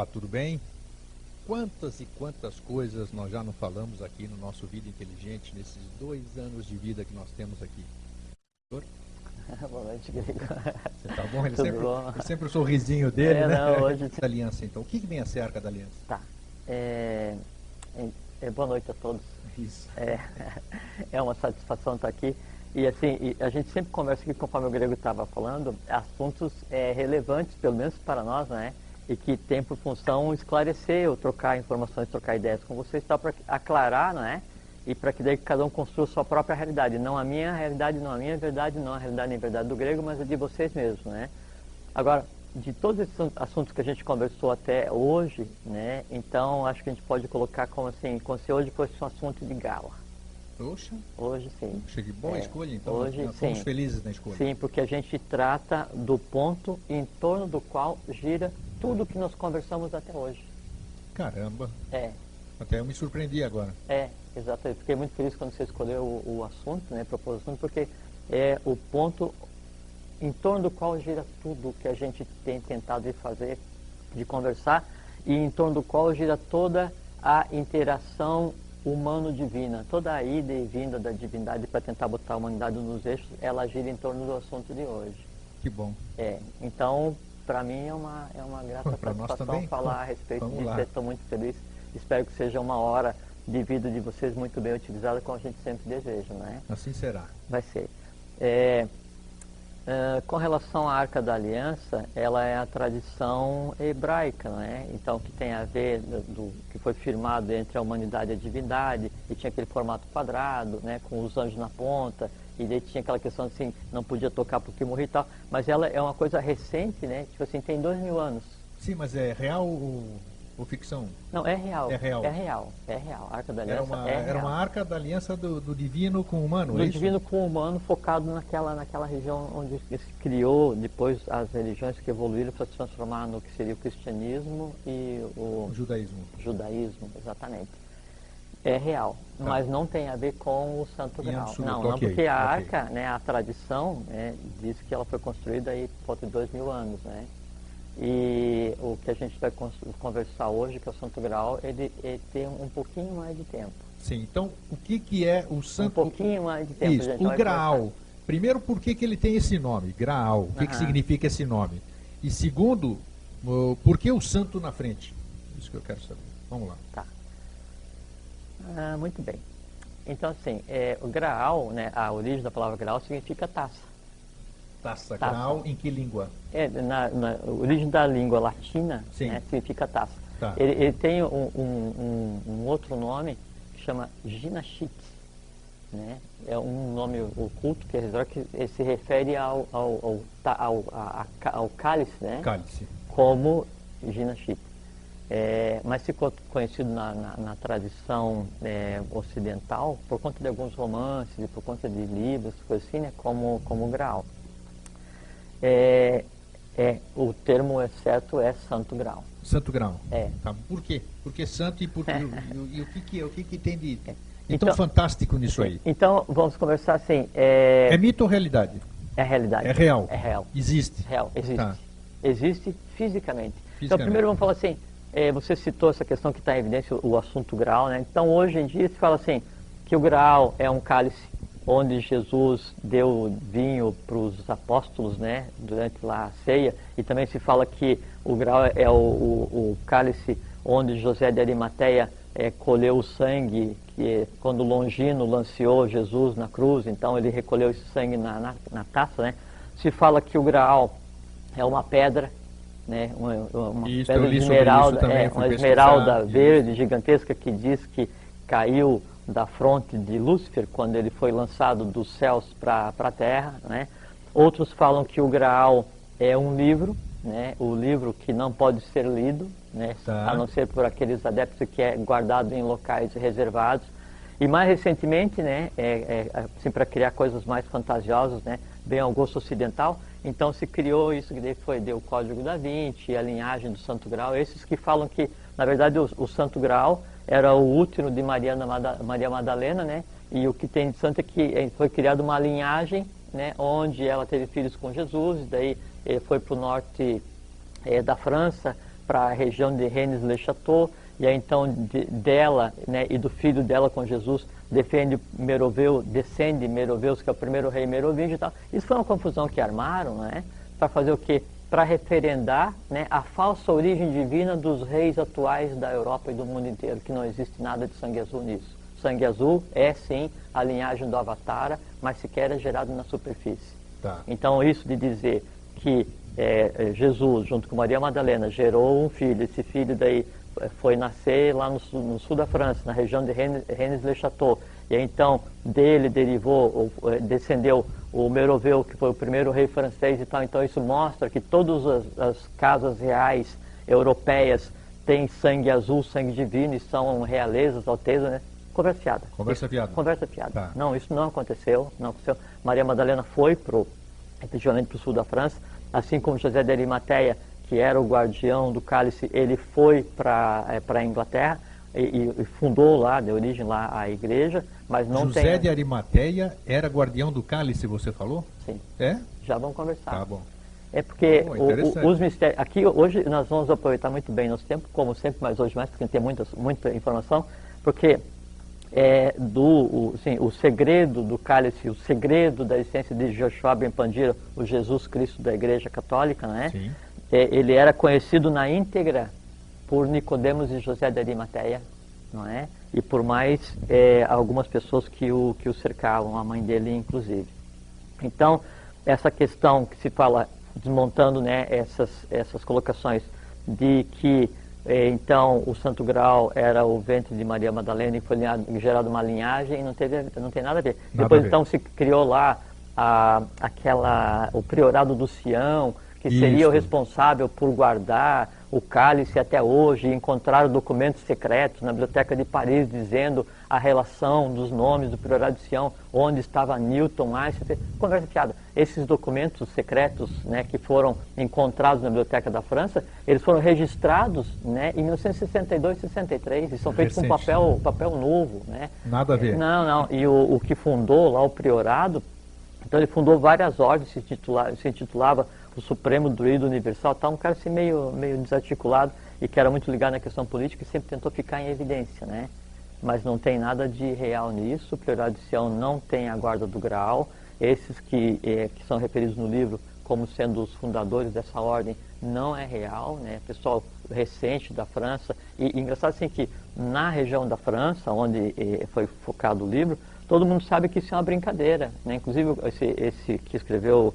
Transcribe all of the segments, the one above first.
Olá, tudo bem? Quantas e quantas coisas nós já não falamos aqui no nosso Vida Inteligente, nesses 2 anos de vida que nós temos aqui. Doutor? Boa noite, Grego. Você tá bom? Tudo bom? Ele sempre o sorrisinho dele, né? Não, hoje... Da aliança, então. O que vem a ser a Arca da Aliança? Tá. Boa noite a todos. Isso. É uma satisfação estar aqui. E assim, a gente sempre conversa aqui, conforme o Grego estava falando, assuntos relevantes, pelo menos para nós, né? E que tem por função esclarecer, ou trocar informações, trocar ideias com vocês, para aclarar, não é? E para que daí cada um construa sua própria realidade. Não a minha realidade, não a minha verdade, não a realidade nem a verdade do Grego, mas a de vocês mesmos, né? Agora, de todos esses assuntos que a gente conversou até hoje, né? Então, acho que a gente pode colocar como assim, como se hoje fosse um assunto de gala. Poxa. Hoje sim. Puxa, que boa escolha, então. Hoje, nós fomos felizes na escolha. Sim, porque a gente trata do ponto em torno do qual gira tudo que nós conversamos até hoje. Caramba. Até eu me surpreendi agora. Exatamente. Fiquei muito feliz quando você escolheu o assunto, né, propôs o assunto, porque é o ponto em torno do qual gira tudo que a gente tem tentado de fazer, de conversar, e em torno do qual gira toda a interação humano-divina, toda a ida e vinda da divindade para tentar botar a humanidade nos eixos, ela gira em torno do assunto de hoje. Que bom. Então, para mim é uma grata satisfação falar a respeito disso. Estou muito feliz. Espero que seja uma hora de vida de vocês muito bem utilizada, como a gente sempre deseja, não é? Assim será. Vai ser. Com relação à Arca da Aliança, ela é a tradição hebraica, não é? Então, que tem a ver que foi firmado entre a humanidade e a divindade, e tinha aquele formato quadrado, né, com os anjos na ponta, e daí tinha aquela questão assim, não podia tocar porque morria e tal, mas ela é uma coisa recente, né? Tipo assim, tem 2000 anos. Sim, mas é real ou ficção? Não, é real. É real. É real. É real. A Arca da Aliança era uma Arca da Aliança do divino com o humano, do divino com o humano, focado naquela região onde se criou depois as religiões que evoluíram para se transformar no que seria o cristianismo e o judaísmo, exatamente. É real, mas não tem a ver com o Santo Graal. Não, porque a Arca, né, a tradição, né, diz que ela foi construída aí por volta de 2000 anos, né? E o que a gente vai conversar hoje, que é o Santo Graal, ele tem um pouquinho mais de tempo. Sim, então o que é o Santo... Um pouquinho mais de tempo, gente. O Graal. Primeiro, por que ele tem esse nome, Graal? O que significa esse nome? E segundo, por que o santo na frente? Isso que eu quero saber. Vamos lá. Tá. Muito bem. Então, assim, o Graal, né, a origem da palavra Graal significa taça. Taça. Graal em que língua? Na origem da língua latina, né, significa taça. Tá. Ele tem um outro nome que chama Ginashit, né? É um nome oculto que se refere ao cálice, né? Cálice. Como Ginashit. Mas ficou conhecido na tradição ocidental por conta de alguns romances e por conta de livros, coisas assim, né, como Graal. O termo certo é Santo Graal. Santo Graal. Tá. Por quê? Porque santo e o que tem de tão fantástico nisso aí? Então, vamos conversar assim. É mito ou realidade? É realidade. É real? É real. Existe? Real, existe. Tá. Existe fisicamente. Então, primeiro vamos falar assim, você citou essa questão que está em evidência, o assunto Graal, né? Então, hoje em dia se fala assim, que o Graal é um cálice onde Jesus deu vinho para os apóstolos, né, durante lá a ceia, e também se fala que o Graal é o cálice onde José de Arimateia colheu o sangue, que quando Longino lanceou Jesus na cruz, então ele recolheu esse sangue na taça, né. Se fala que o Graal é uma pedra, né, uma pedra de esmeralda, uma esmeralda verde gigantesca que diz que caiu da fronte de Lúcifer, quando ele foi lançado dos céus para a terra, né? Outros falam que o Graal é um livro, né? O livro que não pode ser lido, né? A não ser por aqueles adeptos, que é guardado em locais reservados. E mais recentemente, né, assim, para criar coisas mais fantasiosas, né, bem ao gosto ocidental, então se criou isso, que deu o Código da Vinci, a linhagem do Santo Graal, esses que falam que, na verdade, o Santo Graal era o útero de Maria Madalena, né? E o que tem de santo é que foi criada uma linhagem, né? Onde ela teve filhos com Jesus, daí foi para o norte da França, para a região de Rennes-le-Château, e aí então dela, né, e do filho dela com Jesus, descende Meroveus, que é o primeiro rei merovingio e tal. Isso foi uma confusão que armaram, né, para fazer o quê? Para referendar, né, a falsa origem divina dos reis atuais da Europa e do mundo inteiro, que não existe nada de sangue azul nisso. Sangue azul é sim a linhagem do Avatara, mas sequer é gerado na superfície. Tá. Então isso de dizer que Jesus, junto com Maria Madalena, gerou um filho, esse filho daí foi nascer lá no sul da França, na região de Rennes-le-Château, e aí, então dele descendeu o Meroveu, que foi o primeiro rei francês e tal. Então isso mostra que todas as casas reais europeias têm sangue azul, sangue divino, e são realezas, altezas, né? Conversa fiada. Conversa fiada. Conversa fiada. Tá. Não, isso não aconteceu, não aconteceu. Maria Madalena foi efetivamente para o sul da França, assim como José de Arimateia, que era o guardião do cálice, ele foi para a Inglaterra e fundou lá, deu origem lá à igreja, mas não tem... José de Arimateia era guardião do cálice, você falou? Sim. É? Já vamos conversar. Tá bom. É porque os mistérios... Aqui, hoje, nós vamos aproveitar muito bem nosso tempo, como sempre, mas hoje mais, porque tem muita informação, porque o segredo do cálice, o segredo da existência de Joshua Ben Pandira, o Jesus Cristo da Igreja Católica, né? Sim. Ele era conhecido na íntegra por Nicodemos e José de Arimateia, não é? E por mais algumas pessoas que o cercavam, a mãe dele inclusive. Então, essa questão que se fala, desmontando, né, essas colocações de que então o Santo Grau era o ventre de Maria Madalena e foi gerado uma linhagem, e não tem nada a ver. Depois então se criou lá o priorado do Sião, que seria o responsável por guardar o cálice até hoje, e encontraram documentos secretos na Biblioteca de Paris dizendo a relação dos nomes do priorado de Sião, onde estava Newton, Einstein, conversa fiada. Esses documentos secretos, né, que foram encontrados na Biblioteca da França, eles foram registrados, né, em 1962, 63, e são feitos com papel novo, né? Nada a ver. Não. E o que fundou lá o priorado, então ele fundou várias ordens, se intitulava o Supremo Druida Universal, um cara assim meio desarticulado e que era muito ligado na questão política e sempre tentou ficar em evidência, né? Mas não tem nada de real nisso. O priorado de Sião não tem a guarda do Graal. Esses que são referidos no livro como sendo os fundadores dessa ordem não é real, né? Pessoal recente da França. E engraçado assim que na região da França, onde foi focado o livro, todo mundo sabe que isso é uma brincadeira, né? Inclusive esse que escreveu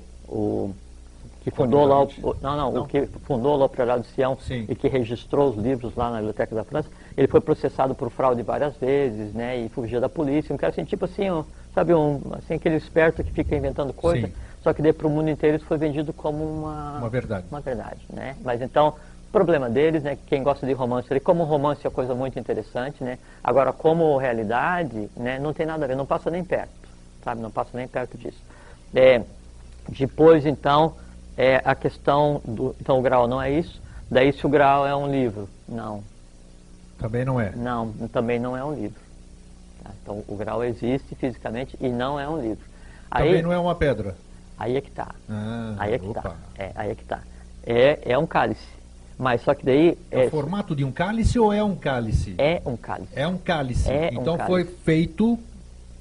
que fundou lá o que fundou lá o Priorado de Sião. Sim. E que registrou os livros lá na Biblioteca da França, ele foi processado por fraude várias vezes, né, e fugia da polícia, um cara assim, tipo assim, assim, aquele esperto que fica inventando coisa. Sim. Só que daí para o mundo inteiro isso foi vendido como uma verdade. Uma verdade, né? Mas então, o problema deles, né, quem gosta de romance, como romance é coisa muito interessante, né? Agora, como realidade, né, não tem nada a ver, não passa nem perto, sabe? Não passa nem perto disso. Depois, então, a questão então o Graal não é isso. Daí se o Graal é um livro, não. Também não é. Não, também não é um livro. Tá? Então o Graal existe fisicamente e não é um livro. Também não é uma pedra. Aí é que tá. Aí é que opa. tá. Aí é que tá. É um cálice. Mas só que daí... É o formato de um cálice ou é um cálice? É um cálice. É um cálice. Então um cálice. Foi feito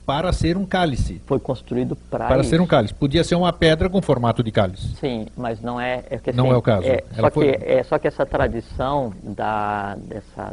para ser um cálice. Foi construído para ser um cálice. Podia ser uma pedra com formato de cálice. Sim, mas não é... Não é o caso. Só que essa tradição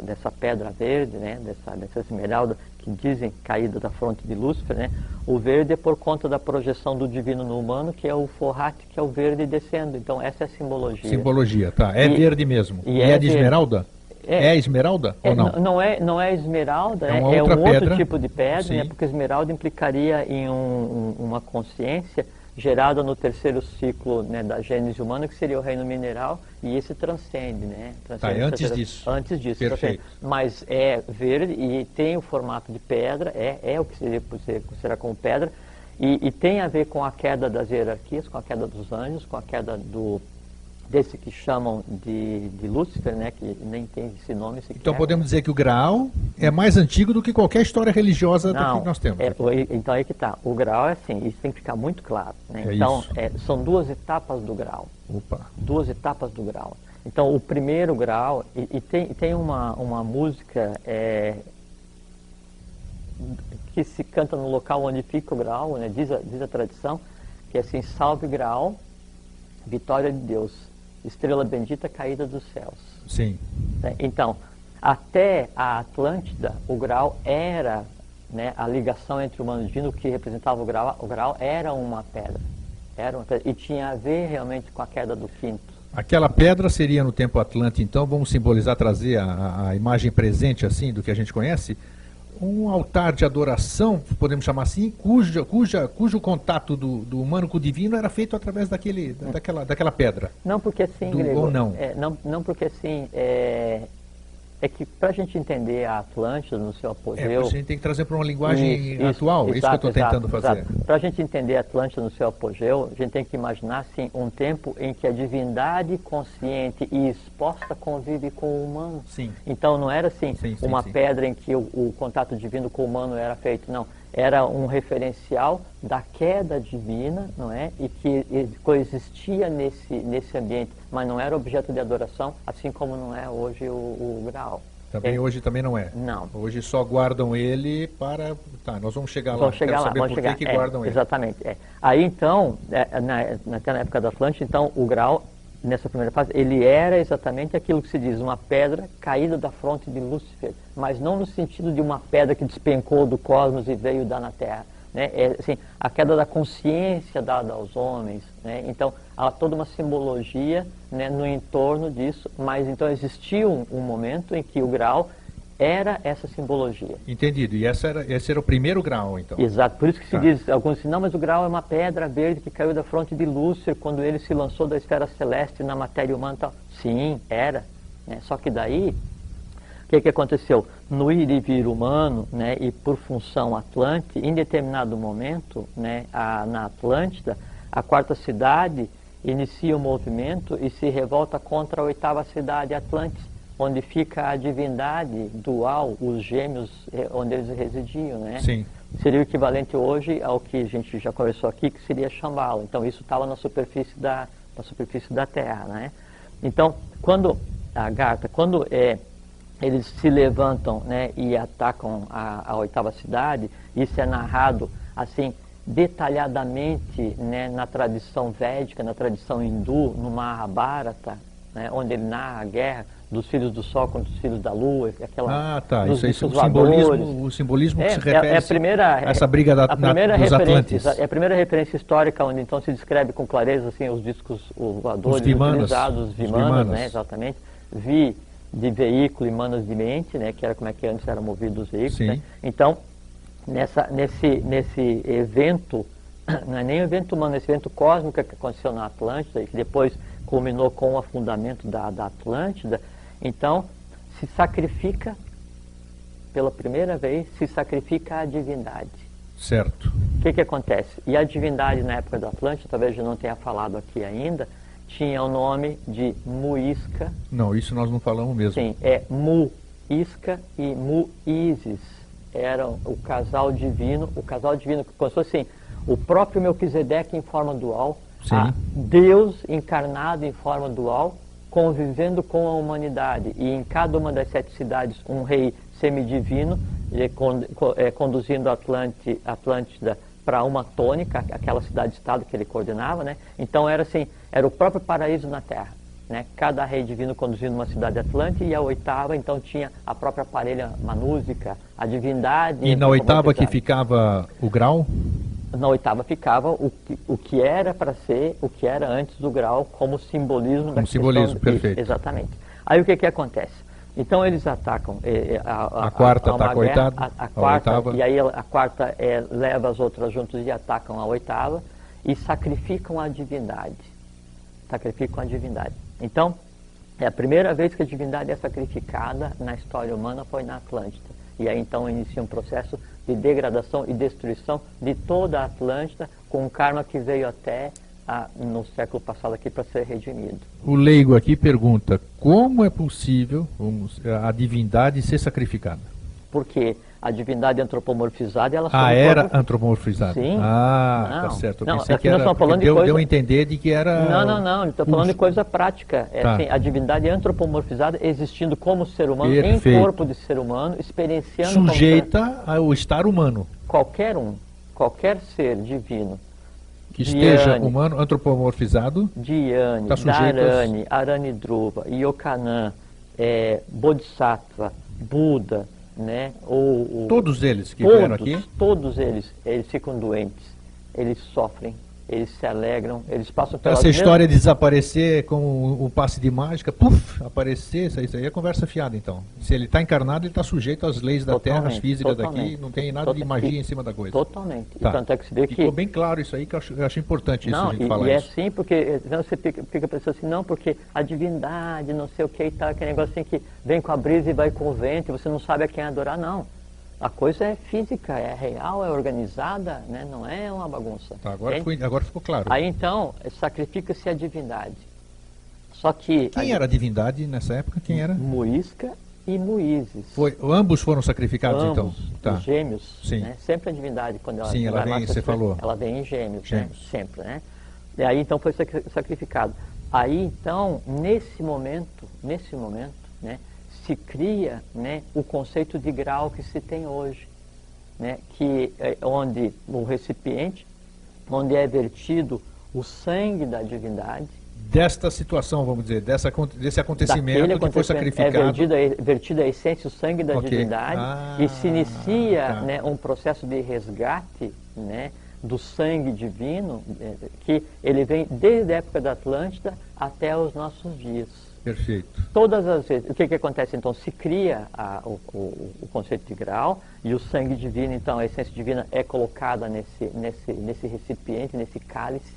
dessa pedra verde, né, dessa esmeralda, que dizem caída da fronte de Lúcifer, né, o verde é por conta da projeção do divino no humano, que é o forrate, que é o verde descendo. Então essa é a simbologia. Simbologia, tá. Verde mesmo. E é de esmeralda? É esmeralda ou não? Não é esmeralda, é um outro tipo de pedra, né, porque esmeralda implicaria em uma consciência gerada no terceiro ciclo, né, da gênese humana, que seria o reino mineral, e esse transcende, né? Antes disso. Antes disso. Perfeito. Mas é verde e tem o formato de pedra, é o que seria considerado como pedra, e tem a ver com a queda das hierarquias, com a queda dos anjos, com a queda desse que chamam de Lúcifer, né, que nem tem esse nome sequer. Então podemos dizer que o Graal é mais antigo do que qualquer história religiosa que nós temos. Então aí que está. O Graal é assim, isso tem que ficar muito claro, né? Então são duas etapas do Graal. Opa. Duas etapas do Graal. Então, o primeiro grau, e tem uma música que se canta no local onde fica o grau, né? Diz a tradição, que é assim: salve grau, vitória de Deus, estrela bendita caída dos céus. Sim. Então, até a Atlântida, o grau era, né, a ligação entre o humano e o divino, o que representava o grau era uma pedra. E tinha a ver realmente com a queda do quinto. Aquela pedra seria no tempo Atlântico, então, vamos simbolizar, trazer a imagem presente, assim, do que a gente conhece, um altar de adoração, podemos chamar assim, cujo contato do humano com o divino era feito através daquela pedra. Não porque assim, Grego, ou não? Não porque assim, é que para a gente entender a Atlântida no seu apogeu... a gente tem que trazer para uma linguagem atual, isso que eu estou tentando fazer. Para a gente entender a Atlântida no seu apogeu, a gente tem que imaginar assim, um tempo em que a divindade consciente e exposta convive com o humano. Sim. Então não era assim, uma pedra em que o contato divino com o humano era feito, não. Era um referencial da queda divina, não é? E que coexistia nesse ambiente, mas não era objeto de adoração, assim como não é hoje o grau. Hoje também não é? Não. Hoje só guardam ele para... Tá, nós vamos chegar lá. Vamos chegar lá, saber por que guardam ele. Exatamente. Aí então, naquela época da Atlântida, então o grau, nessa primeira fase, ele era exatamente aquilo que se diz, uma pedra caída da fronte de Lúcifer, mas não no sentido de uma pedra que despencou do cosmos e veio dar na Terra, né? É assim, a queda da consciência dada aos homens, né? Então há toda uma simbologia, né, no entorno disso, mas então existia um momento em que o grau era essa simbologia. Entendido. E esse era o primeiro grau, então. Exato. Por isso que se diz, alguns dizem, não, mas o grau é uma pedra verde que caiu da fronte de Lúcifer quando ele se lançou da esfera celeste na matéria humana e tal. Sim, era. Né? Só que daí, o que aconteceu? No ir e vir humano, né, e por função Atlante, em determinado momento, né, na Atlântida, a quarta cidade inicia o movimento e se revolta contra a oitava cidade, Atlantis, onde fica a divindade dual, os gêmeos, onde eles residiam, né? Sim. Seria o equivalente hoje ao que a gente já conversou aqui, que seria Shambhala. Então isso estava na superfície da Terra, né? Então, quando eles se levantam, né, e atacam a oitava cidade, isso é narrado assim detalhadamente, né, na tradição védica, na tradição hindu, no Mahabharata, né, onde ele narra a guerra dos filhos do Sol contra os filhos da Lua, aquela... Isso aí, o simbolismo que se refere a essa briga dos Atlantes. É a primeira referência histórica onde então se descreve com clareza assim, os discos voadores utilizados, os vimanas, né, exatamente, de veículo e manas de mente, né, que era como é que antes eram movidos os veículos. Né? Então, nesse evento, não é nem um evento humano, esse evento cósmico que aconteceu na Atlântida e que depois culminou com o afundamento da Atlântida, então se sacrifica, pela primeira vez, se sacrifica a divindade. Certo. O que acontece? E a divindade na época da Atlântida, talvez eu não tenha falado aqui ainda, tinha o nome de Muisca. Não, isso nós não falamos mesmo. Sim, é Muisca e Muísis. Eram o casal divino que começou assim, o próprio Melquisedeque em forma dual, Deus encarnado em forma dual, convivendo com a humanidade. E em cada uma das 7 cidades, um rei semidivino, conduzindo a Atlântida para uma tônica, aquela cidade-estado que ele coordenava, né? Então era assim, era o próprio paraíso na Terra, né? Cada rei divino conduzindo uma cidade atlântica, e a oitava então tinha a própria parelha manúsica, a divindade. E na oitava que ficava o grau? Na oitava ficava o que era para ser, o que era antes do grau, como simbolismo da questão. Simbolismo, perfeito. Exatamente. Aí o que acontece? Então eles atacam a quarta ataca a oitava, a quarta, e aí a quarta leva as outras juntos e atacam a oitava e sacrificam a divindade. Sacrificam a divindade. Então, é a primeira vez que a divindade é sacrificada na história humana foi na Atlântida. E aí então inicia um processo de degradação e destruição de toda a Atlântida, com um karma que veio até no século passado aqui para ser redimido. O leigo aqui pergunta, como é possível a divindade ser sacrificada? Porque a divindade antropomorfizada, ela era antropomorfizada. Sim. Tá certo. Eu pensei que nós era, falando de coisa... deu a entender de que era... Não, estou falando de coisa prática. Assim, a divindade antropomorfizada existindo como ser humano, em corpo de ser humano, experienciando... Sujeita ao estar humano. Qualquer ser divino. Que esteja humano, antropomorfizado. Dhyani, Dharani, Aranidruva, Yokanã, Bodhisattva, Buda, né? Todos eles que vieram aqui? Todos eles ficam doentes, eles sofrem, eles se alegram, eles passam pela... Essa história de desaparecer com o passe de mágica, aparecer, isso aí é conversa fiada então. Se ele está encarnado, ele está sujeito às leis da Terra, às físicas daqui, não tem nada de magia em cima da coisa. Totalmente. Tá. E tanto é que se vê que... Ficou bem claro isso aí, que eu acho importante isso, a gente falar isso. Sim, porque você fica pensando assim, não, porque a divindade, não sei o que e tal, aquele negócio assim que vem com a brisa e vai com o vento, e você não sabe a quem adorar, não. A coisa é física, é real, é organizada, né? Não é uma bagunça. Tá, agora ficou claro. Aí então, sacrifica-se a divindade. Só que... Quem era a divindade nessa época? Quem era? Muisca e Muízes. Ambos foram sacrificados, ambos, então? Tá. Os gêmeos. Sim. Né? Sempre a divindade, quando ela... Sim, ela vem, você falou. Ela vem em gêmeos. Né? Sempre, né? E aí então foi sacrificado. Aí então, nesse momento, né? Se cria, né, o conceito de grau que se tem hoje, né, que é onde o recipiente, onde é vertido o sangue da divindade. Desta situação, vamos dizer, desse acontecimento que foi sacrificado. É vertida a essência, o sangue da divindade, e se inicia né, um processo de resgate, né, do sangue divino, que ele vem desde a época da Atlântida até os nossos dias. Perfeito. Todas as vezes. O que acontece então? Se cria o conceito de grau e o sangue divino, então a essência divina é colocada nesse recipiente, nesse cálice,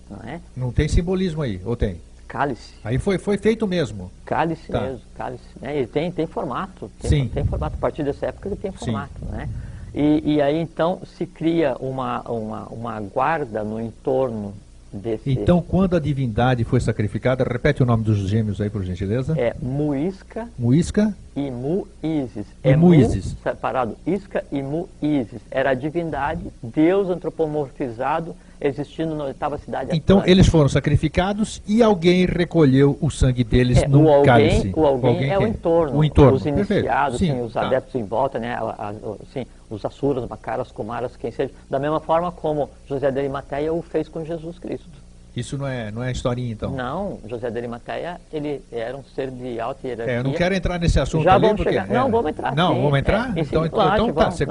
não é? Não tem simbolismo aí, ou tem? Cálice. Aí foi feito mesmo. Cálice mesmo, cálice. Né? Ele tem formato. Sim. Tem formato. A partir dessa época ele tem formato, né? E aí então se cria uma guarda no entorno desse... Então, quando a divindade foi sacrificada, repete o nome dos gêmeos aí, por gentileza. É Muisca. Muisca. E Muízes. Muízes. Mu, separado, Isca e Muízes. Era a divindade, Deus antropomorfizado, existindo na oitava cidade. Então, eles foram sacrificados e alguém recolheu o sangue deles no cálice. O alguém é o entorno. Os iniciados, sim, os adeptos em volta, né? Assim, os asuras, macaras, kumaras, quem seja. Da mesma forma como José de Arimateia o fez com Jesus Cristo. Isso não é historinha, então? Não, José de Arimateia, ele era um ser de alta hierarquia. Eu não quero entrar nesse assunto já ali, vamos porque... chegar. Não, vamos entrar. Não, sim, vamos entrar? Então tá, você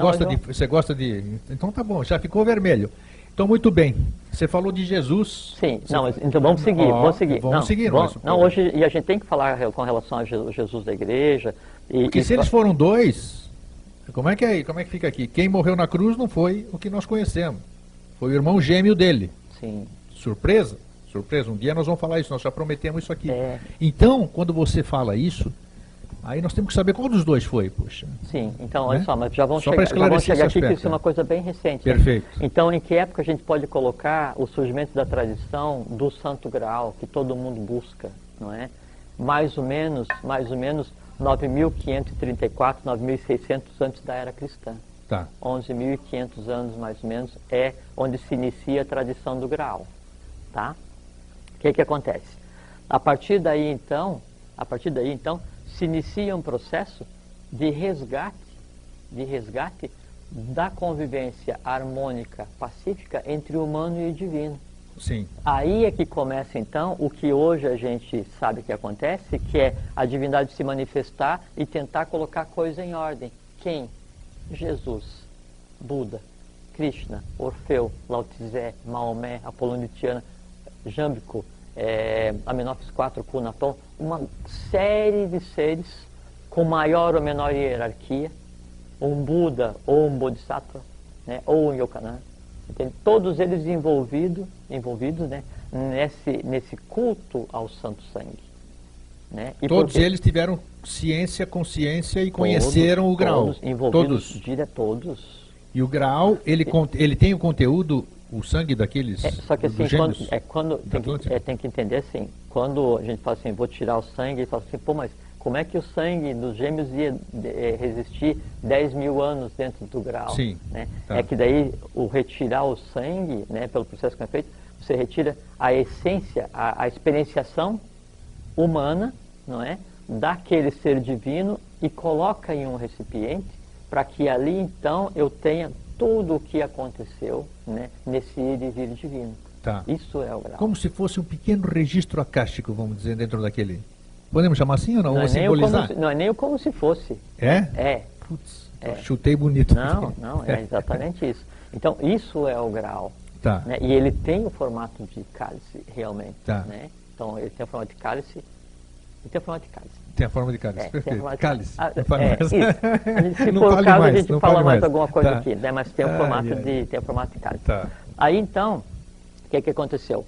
gosta de... Então tá bom, já ficou vermelho. Então, muito bem. Você falou de Jesus. Sim, então vamos seguir, Vamos seguir. Hoje, e a gente tem que falar com relação a Jesus da igreja. Porque se eles foram dois, como é que fica aqui? Quem morreu na cruz não foi o que nós conhecemos. Foi o irmão gêmeo dele. Sim. Surpresa? Um dia nós vamos falar isso, nós já prometemos isso aqui. Então, quando você fala isso, aí nós temos que saber qual dos dois foi, poxa. Sim, então, olha só, mas já vamos chegar aqui, que isso é uma coisa bem recente. Perfeito. Né? Então, em que época a gente pode colocar o surgimento da tradição do Santo Graal, que todo mundo busca, não é? Mais ou menos 9.534, 9.600 antes da era cristã. Tá. 11.500 anos, mais ou menos, é onde se inicia a tradição do Graal, tá? O que acontece? A partir daí, então, se inicia um processo de resgate da convivência harmônica, pacífica entre o humano e o divino. Sim. Aí é que começa, então, o que hoje a gente sabe que acontece, que é a divindade se manifestar e tentar colocar a coisa em ordem. Quem? Jesus, Buda, Krishna, Orfeu, Lao Tse, Maomé, Apolônio de Tiana, Jambico, Amenófis IV, Cunaton, uma série de seres com maior ou menor hierarquia, um Buda ou um Bodhisattva, né, ou um Yokanã, todos eles envolvidos, né, nesse culto ao Santo Sangue. Né? E todos eles tiveram ciência, consciência e conheceram o grau. Todos. E o grau, ele tem o conteúdo, o sangue daqueles. Só que assim, tem que entender assim, quando a gente fala assim, vou tirar o sangue, ele fala assim, pô, mas como é que o sangue dos gêmeos ia resistir 10 mil anos dentro do grau? Sim. Né? Tá. É que daí, o retirar o sangue, né, pelo processo que é feito, você retira a essência, a experienciação humana, não é? Daquele ser divino e coloca em um recipiente para que ali, então, eu tenha tudo o que aconteceu, né, nesse ir e vir divino. Tá. Isso é o grau. Como se fosse um pequeno registro acástico, vamos dizer, dentro daquele... Podemos chamar assim ou não? Não, Ou é nem o simbolizar? não é nem o como se fosse. É? É. Putz, É. chutei bonito. Não, não, é exatamente isso. Então, isso é o grau. Tá. Né? E ele tem o formato de cálice, realmente. Tá. Né? Então, ele tem o formato de cálice e tem o formato de cálice. Tem a forma de cálice, Tem a perfeito. forma de Cálice. cálice. Não fale mais. Isso. A gente, se Não for o fale caso, mais, a gente não fala fale mais mais. alguma coisa Tá. aqui, né? Mas tem o formato tem o formato de cálice. Tá. Aí, então, o que aconteceu?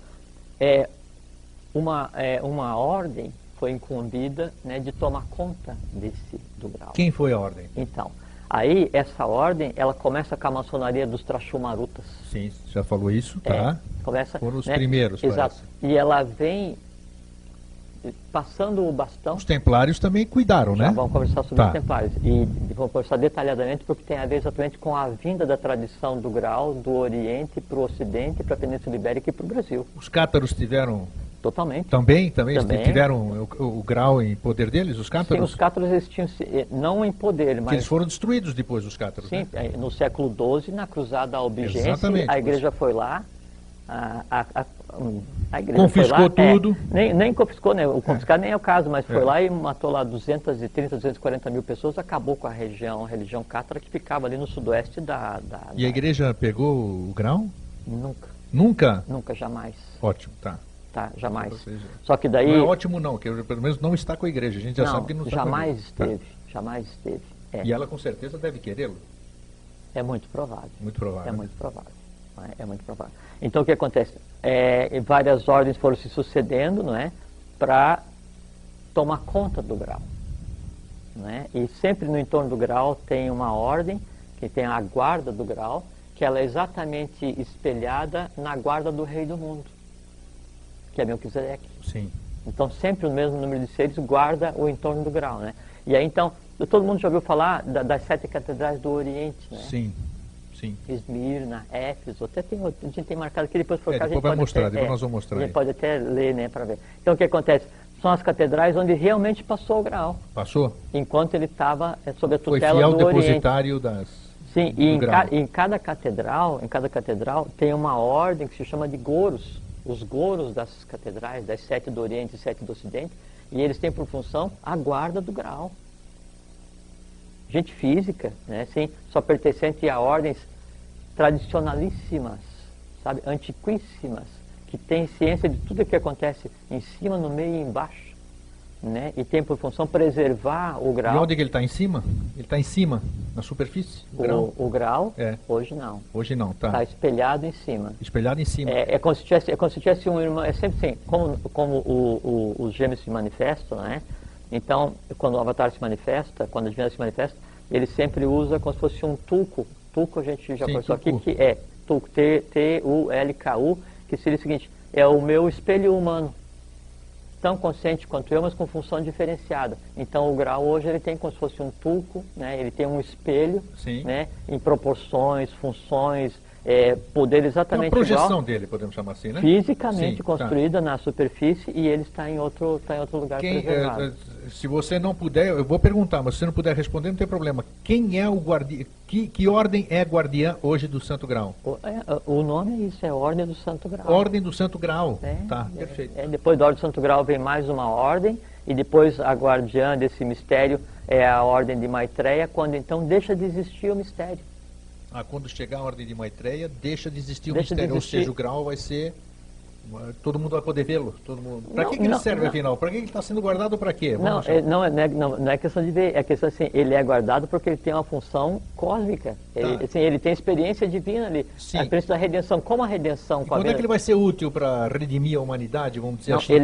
Uma ordem foi incumbida, né, de tomar conta do grau. Quem foi a ordem? Então, aí essa ordem, ela começa com a maçonaria dos Trachumarutas. Sim, já falou isso, tá? Começa, Foram os né, primeiros, exato. parece. E ela vem passando o bastão. Os templários também cuidaram, Já né? vamos conversar sobre os templários. E vamos conversar detalhadamente porque tem a ver exatamente com a vinda da tradição do grau do Oriente para o Ocidente, para a Península Ibérica e para o Brasil. Os cátaros tiveram... Totalmente. Também eles Também. tiveram o grau em poder deles, os cátaros? Sim, os cátaros existiam, não em poder, mas... Porque eles foram destruídos depois, os cátaros, sim, né? no século XII, na Cruzada Albigense, Exatamente, a igreja foi lá, a igreja confiscou foi lá, tudo. Nem confiscou, né? O confiscar nem é o caso, mas foi lá e matou lá 230, 240 mil pessoas, acabou com a religião cátara que ficava ali no sudoeste E a igreja pegou o grau? Nunca. Nunca? Nunca, jamais. Ótimo, tá. Tá, jamais. Ou seja, só que daí... Não é ótimo não, que pelo menos não está com a igreja, a gente já sabe que não está jamais com a esteve, igreja. jamais esteve. É. E ela com certeza deve querê-lo. É muito provável. Muito provável. É muito provável. É muito provável. Então o que acontece? Várias ordens foram se sucedendo, não é, para tomar conta do grau. Não é? E sempre no entorno do grau tem uma ordem, que tem a guarda do grau, que ela é exatamente espelhada na guarda do rei do mundo, que é Melquisedeque. Sim. Então sempre o mesmo número de seres guarda o entorno do grau, né? E aí então, todo mundo já ouviu falar das 7 catedrais do Oriente, né? Sim, sim. Esmirna, Éfeso, até a gente tem marcado aqui, depois por depois vai mostrar, depois nós vamos mostrar. A gente pode até ler, né, para ver. Então o que acontece? São as catedrais onde realmente passou o grau. Passou? Enquanto ele estava sob a Foi tutela fiel do Oriente. depositário das... Sim, e do em cada catedral tem uma ordem que se chama de goros. Os goros das catedrais, das 7 do Oriente e 7 do Ocidente, e eles têm por função a guarda do grau. Gente física, né, sim, só pertencente a ordens tradicionalíssimas, sabe, antiquíssimas, que têm ciência de tudo o que acontece em cima, no meio e embaixo, né, e tem por função preservar o grau. E onde que ele está? Em cima? Ele está em cima, na superfície? O grau, É. hoje não. Hoje não, tá. Está espelhado em cima. Espelhado em cima. É como se tivesse um irmão, é sempre assim, como os gêmeos se manifestam, né? Então, quando o Avatar se manifesta, quando a divindade se manifesta, ele sempre usa como se fosse um tulco. Tulco a gente já conversou aqui, que é tulco, T-U-L-K-U, que seria o seguinte, é o meu espelho humano, tão consciente quanto eu, mas com função diferenciada. Então o grau hoje ele tem como se fosse um tulco, né? Ele tem um espelho, Sim. né? Em proporções, funções, poder exatamente uma projeção igual, dele, podemos chamar assim, né? fisicamente Sim, construída na superfície, e ele está em outro lugar preservado. Se você não puder, eu vou perguntar, mas se você não puder responder, não tem problema. Quem é o guardião? Que ordem é guardiã hoje do Santo Grau? O nome é isso, é Ordem do Santo Grau. Ordem do Santo Grau. Tá, perfeito. Depois da Ordem do Santo Grau vem mais uma ordem, e depois a guardiã desse mistério é a Ordem de Maitreya, quando então deixa de existir o mistério. Quando chegar a Ordem de Maitreya, deixa de existir o Deixa de mistério, existir. ou seja, o grau vai ser... Todo mundo vai poder vê-lo? Para que ele serve, afinal? Para que ele está sendo guardado, para quê? Não é questão de ver, é questão assim, ele é guardado porque ele tem uma função cósmica. Ele tem experiência divina ali. Sim. A experiência da redenção. Como a redenção... Quando é que ele vai ser útil para redimir a humanidade, vamos dizer assim?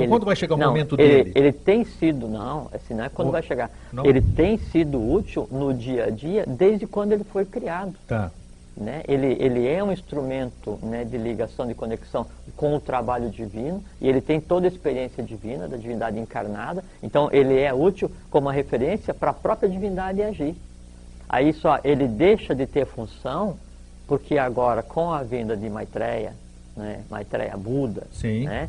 Quando vai chegar o momento dele? Ele tem sido, não é quando vai chegar. Não. Ele tem sido útil no dia a dia desde quando ele foi criado. Tá. né? Ele é um instrumento, né, de ligação, de conexão com o trabalho divino, e ele tem toda a experiência divina, da divindade encarnada, então ele é útil como uma referência para a própria divindade agir. Aí só ele deixa de ter função, porque agora com a vinda de Maitreya, né, Maitreya Buda, sim, né,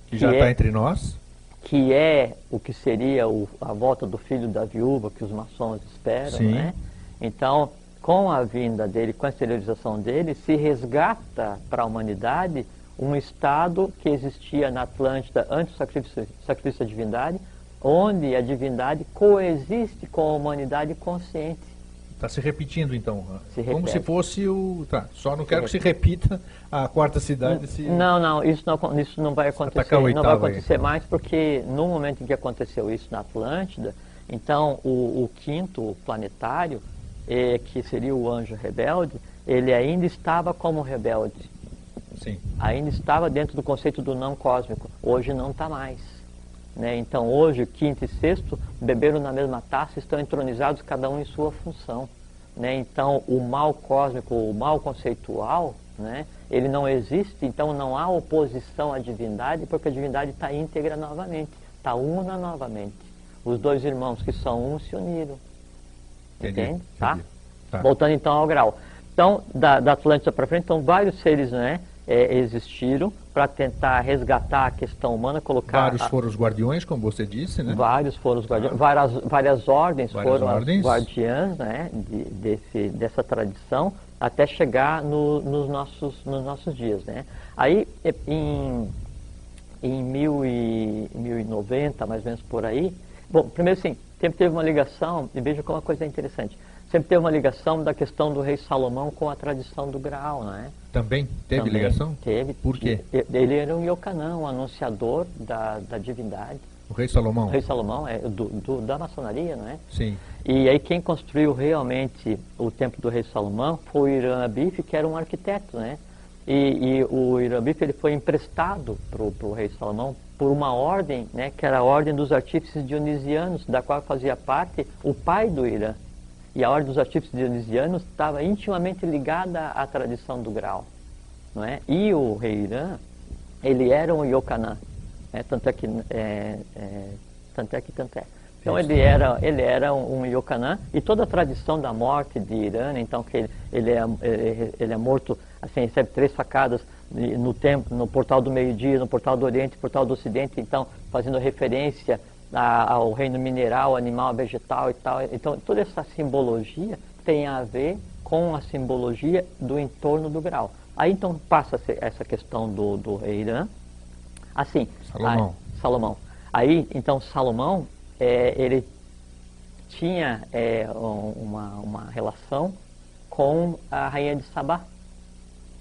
que já está entre nós, que é o que seria a volta do filho da viúva que os maçons esperam, né? Então, com a vinda dele, com a exteriorização dele, se resgata para a humanidade um estado que existia na Atlântida antes do sacrifício da divindade, onde a divindade coexiste com a humanidade consciente. Está se repetindo, então. Se como repete. se fosse o... Tá, só não quero que se repita a quarta cidade. Não, isso não vai acontecer. Não vai acontecer mais, porque no momento em que aconteceu isso na Atlântida, então o quinto planetário, que seria o anjo rebelde, ele ainda estava como rebelde. Sim. Ainda estava dentro do conceito do não cósmico. Hoje não está mais. Né? Então hoje, quinto e sexto, beberam na mesma taça, estão entronizados cada um em sua função. Né? Então o mal cósmico, o mal conceitual, né, ele não existe, então não há oposição à divindade, porque a divindade está íntegra novamente, está una novamente. Os dois irmãos que são um se uniram. Entende? Tá? Voltando então ao grau. Então, da Atlântida para frente, então vários seres, né, existiram para tentar resgatar a questão humana, colocar... Vários foram os guardiões, como você disse, né? Vários foram os guardiões, várias ordens foram as guardiãs, né, dessa tradição, até chegar nos nossos dias, né? Aí, em 1090, mais ou menos por aí... Bom, primeiro assim, sempre teve uma ligação, e veja como a coisa é interessante, sempre teve uma ligação da questão do rei Salomão com a tradição do Graal, não é? Também teve ligação? Teve. Por quê? Ele era um Yokanã, um anunciador da divindade. O rei Salomão? O rei Salomão é da maçonaria, não é? Sim. E aí quem construiu realmente o templo do rei Salomão foi o Irã Abif, que era um arquiteto, né? E o Irã Abif, ele foi emprestado para o rei Salomão por uma ordem, né, que era a ordem dos artífices dionisianos, da qual fazia parte o pai do Irã. E a ordem dos artífices dionisianos estava intimamente ligada à tradição do Graal, não é? E o rei Irã, ele era um Yokanã, né? Tanto é. Então ele era um Yokanã, e toda a tradição da morte de Irã, então que ele é morto, assim, recebe 3 facadas no portal do meio-dia, no portal do Oriente, no portal do Ocidente, então fazendo referência ao reino mineral, animal, vegetal e tal. Então toda essa simbologia tem a ver com a simbologia do entorno do Graal. Aí então passa-se essa questão do rei Irã, assim, Salomão. Aí então Salomão, ele tinha uma relação com a rainha de Sabá.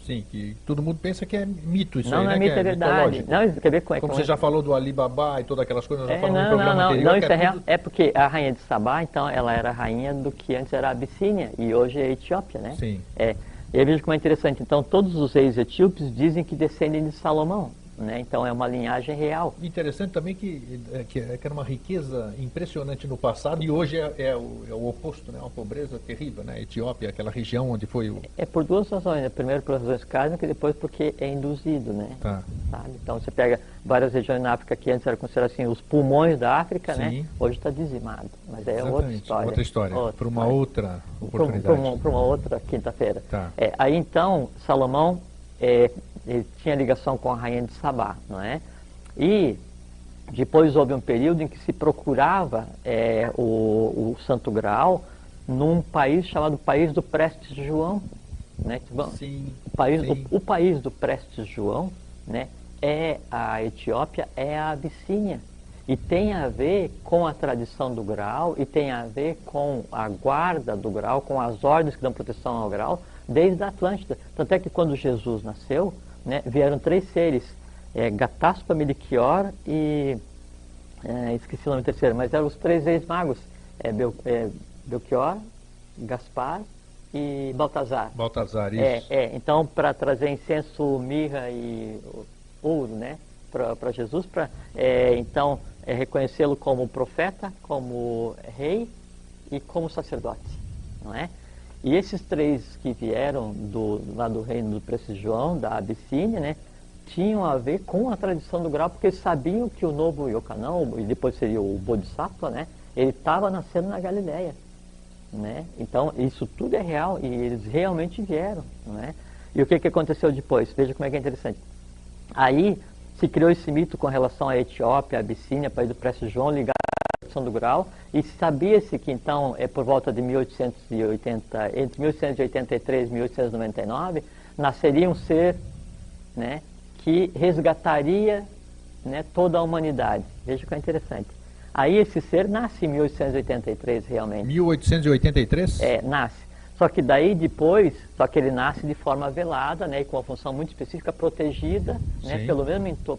Sim, que todo mundo pensa que é mito isso não, aí, não né? É mito, é verdade. Não, quer ver como você já falou do Alibaba e todas aquelas coisas, nós já falamos no não, programa anterior. Não, isso é real. É porque a rainha de Sabá, então, ela era rainha do que antes era a Abissínia e hoje é a Etiópia, né? Sim. E aí veja como é interessante. Então, todos os reis etíopes dizem que descendem de Salomão, né? Então, é uma linhagem real. Interessante também que era uma riqueza impressionante no passado e hoje é o oposto, né? Uma pobreza terrível, né? Etiópia, aquela região onde foi o... É por duas razões, né? Primeiro por razões kármicas e depois porque é induzido, né? Tá. Sabe? Então, você pega várias regiões na África que antes eram consideradas assim, os pulmões da África, sim, né? Hoje está dizimado, mas é exatamente, outra história. Para uma outra oportunidade. Para uma outra quinta-feira. Tá. Aí então, Salomão ele tinha ligação com a rainha de Sabá, não é? E depois houve um período em que se procurava o Santo Graal num país chamado País do Prestes João, né? Sim, o país do Prestes João, né? É a Etiópia, é a Abissínia. E tem a ver com a tradição do Graal e tem a ver com a guarda do Graal, com as ordens que dão proteção ao Graal, desde a Atlântida. Tanto é que quando Jesus nasceu, né, vieram 3 seres, Gataspa, Melchior e... esqueci o nome do terceiro, mas eram os 3 reis magos, Belchior, Gaspar e Baltazar. Baltazar, isso. Então, para trazer incenso, mirra e ouro, né, para Jesus, para reconhecê-lo como profeta, como rei e como sacerdote, não é? E esses 3 que vieram lá do reino do Precijoão, da Abissínia, né, tinham a ver com a tradição do grau, porque eles sabiam que o novo Iocanã, e depois seria o Bodhisattva, né, ele estava nascendo na Galileia. Né? Então, isso tudo é real e eles realmente vieram. Né? E o que aconteceu depois? Veja como é que é interessante. Aí se criou esse mito com relação à Etiópia, à Abissínia, país do Precijoão, ligado à tradição do grau, e sabia-se que então, por volta de 1880, entre 1883 e 1899, nasceria um ser, né, que resgataria, né, toda a humanidade. Veja que é interessante. Aí esse ser nasce em 1883 realmente. 1883? Nasce. Só que daí depois, só que ele nasce de forma velada, né, e com uma função muito específica, protegida, né,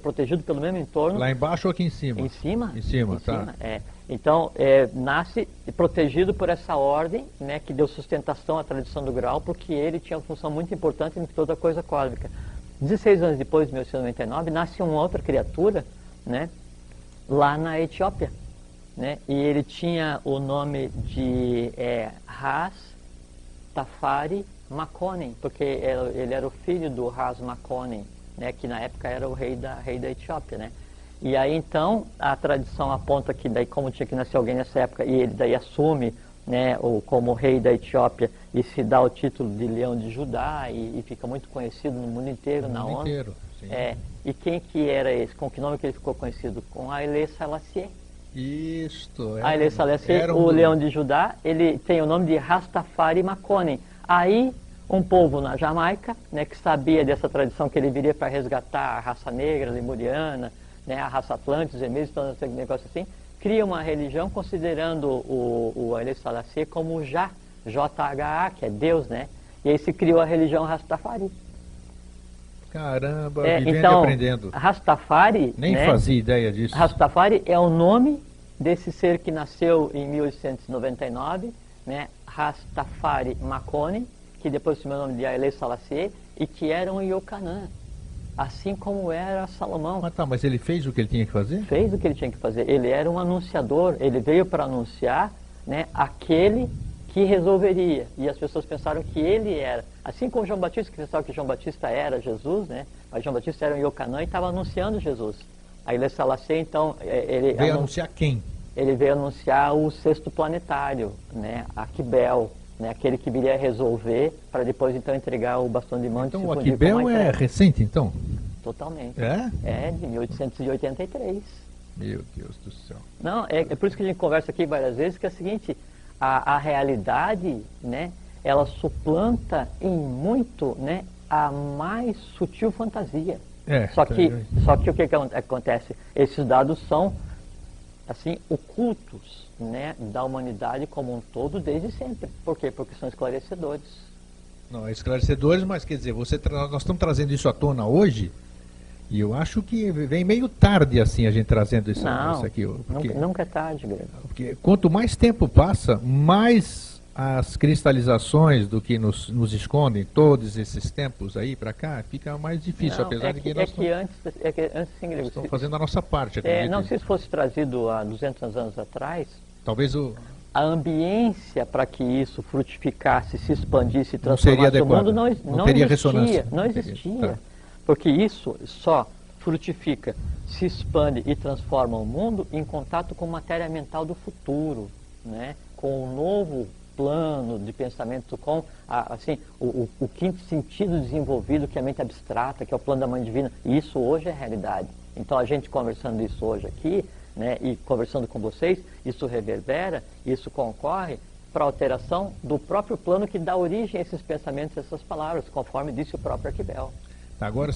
protegido pelo mesmo entorno. Lá embaixo ou aqui em cima? Em cima. Em cima, tá. Cima, Então, nasce protegido por essa ordem, né, que deu sustentação à tradição do grau, porque ele tinha uma função muito importante em toda a coisa cósmica. 16 anos depois, em 1899, nasce uma outra criatura, né, lá na Etiópia, né, e ele tinha o nome de Ras Tafari Makonnen, porque ele era o filho do Ras Makonnen, né, que na época era o rei da Etiópia, né. E aí então a tradição aponta que daí, como tinha que nascer alguém nessa época, e ele daí assume, né, como rei da Etiópia e se dá o título de Leão de Judá e fica muito conhecido no mundo inteiro, na ONU. Sim. E quem que era esse? Com que nome que ele ficou conhecido? Com Haile Selassie. Isto. Haile Selassie, o Leão de Judá, ele tem o nome de Rastafari Makonnen. Aí um povo na Jamaica, né, que sabia dessa tradição que ele viria para resgatar a raça negra, lemuriana, né, a raça Atlantis, os Emílios, todo esse negócio assim, cria uma religião considerando o Haile Selassie como J-H-A, que é Deus, né? E aí se criou a religião Rastafari. Caramba, vivendo então, e aprendendo. Rastafari... Nem né, fazia ideia disso. Rastafari é o nome desse ser que nasceu em 1899, né? Rastafari Makonnen, que depois se chamou o nome de Haile Selassie, e que era um Iocanã, assim como era Salomão. Mas ele fez o que ele tinha que fazer? Fez o que ele tinha que fazer. Ele era um anunciador, ele veio para anunciar, né, aquele que resolveria. E as pessoas pensaram que ele era. Assim como João Batista, que pensavam que João Batista era Jesus, né? Mas João Batista era um Iocanã e estava anunciando Jesus. A Haile Selassie, então, ele veio anunciar quem? Ele veio anunciar o sexto planetário, né? Akibel, né? Aquele que viria a resolver para depois então entregar o bastão de mão. Então o Akibel é recente, então? Totalmente. É? De 1883. Meu Deus do céu. Não, é por isso que a gente conversa aqui várias vezes, que é o seguinte, a realidade, né, ela suplanta em muito, né, a mais sutil fantasia. Só que o que acontece? Esses dados são, assim, ocultos, né, da humanidade como um todo desde sempre. Por quê? Porque são esclarecedores. Não, esclarecedores, mas quer dizer, nós estamos trazendo isso à tona hoje, e eu acho que vem meio tarde assim a gente trazendo isso aqui. Porque, nunca é tarde, Grego. Porque quanto mais tempo passa, mais as cristalizações do que nos escondem todos esses tempos aí para cá, fica mais difícil, apesar de que nós estamos fazendo a nossa parte. Não, se isso fosse trazido há 200 anos atrás, talvez a ambiência para que isso frutificasse, se expandisse, transformasse o mundo não teria existia, ressonância. Não existia. Porque isso só frutifica, se expande e transforma o mundo em contato com matéria mental do futuro, né? Com o novo plano de pensamento, com assim, o quinto sentido desenvolvido, que é a mente abstrata, que é o plano da mãe divina. E isso hoje é realidade. Então a gente conversando isso hoje aqui, né, e conversando com vocês, isso reverbera, isso concorre para a alteração do próprio plano que dá origem a esses pensamentos, a essas palavras, conforme disse o próprio Akibel. Agora,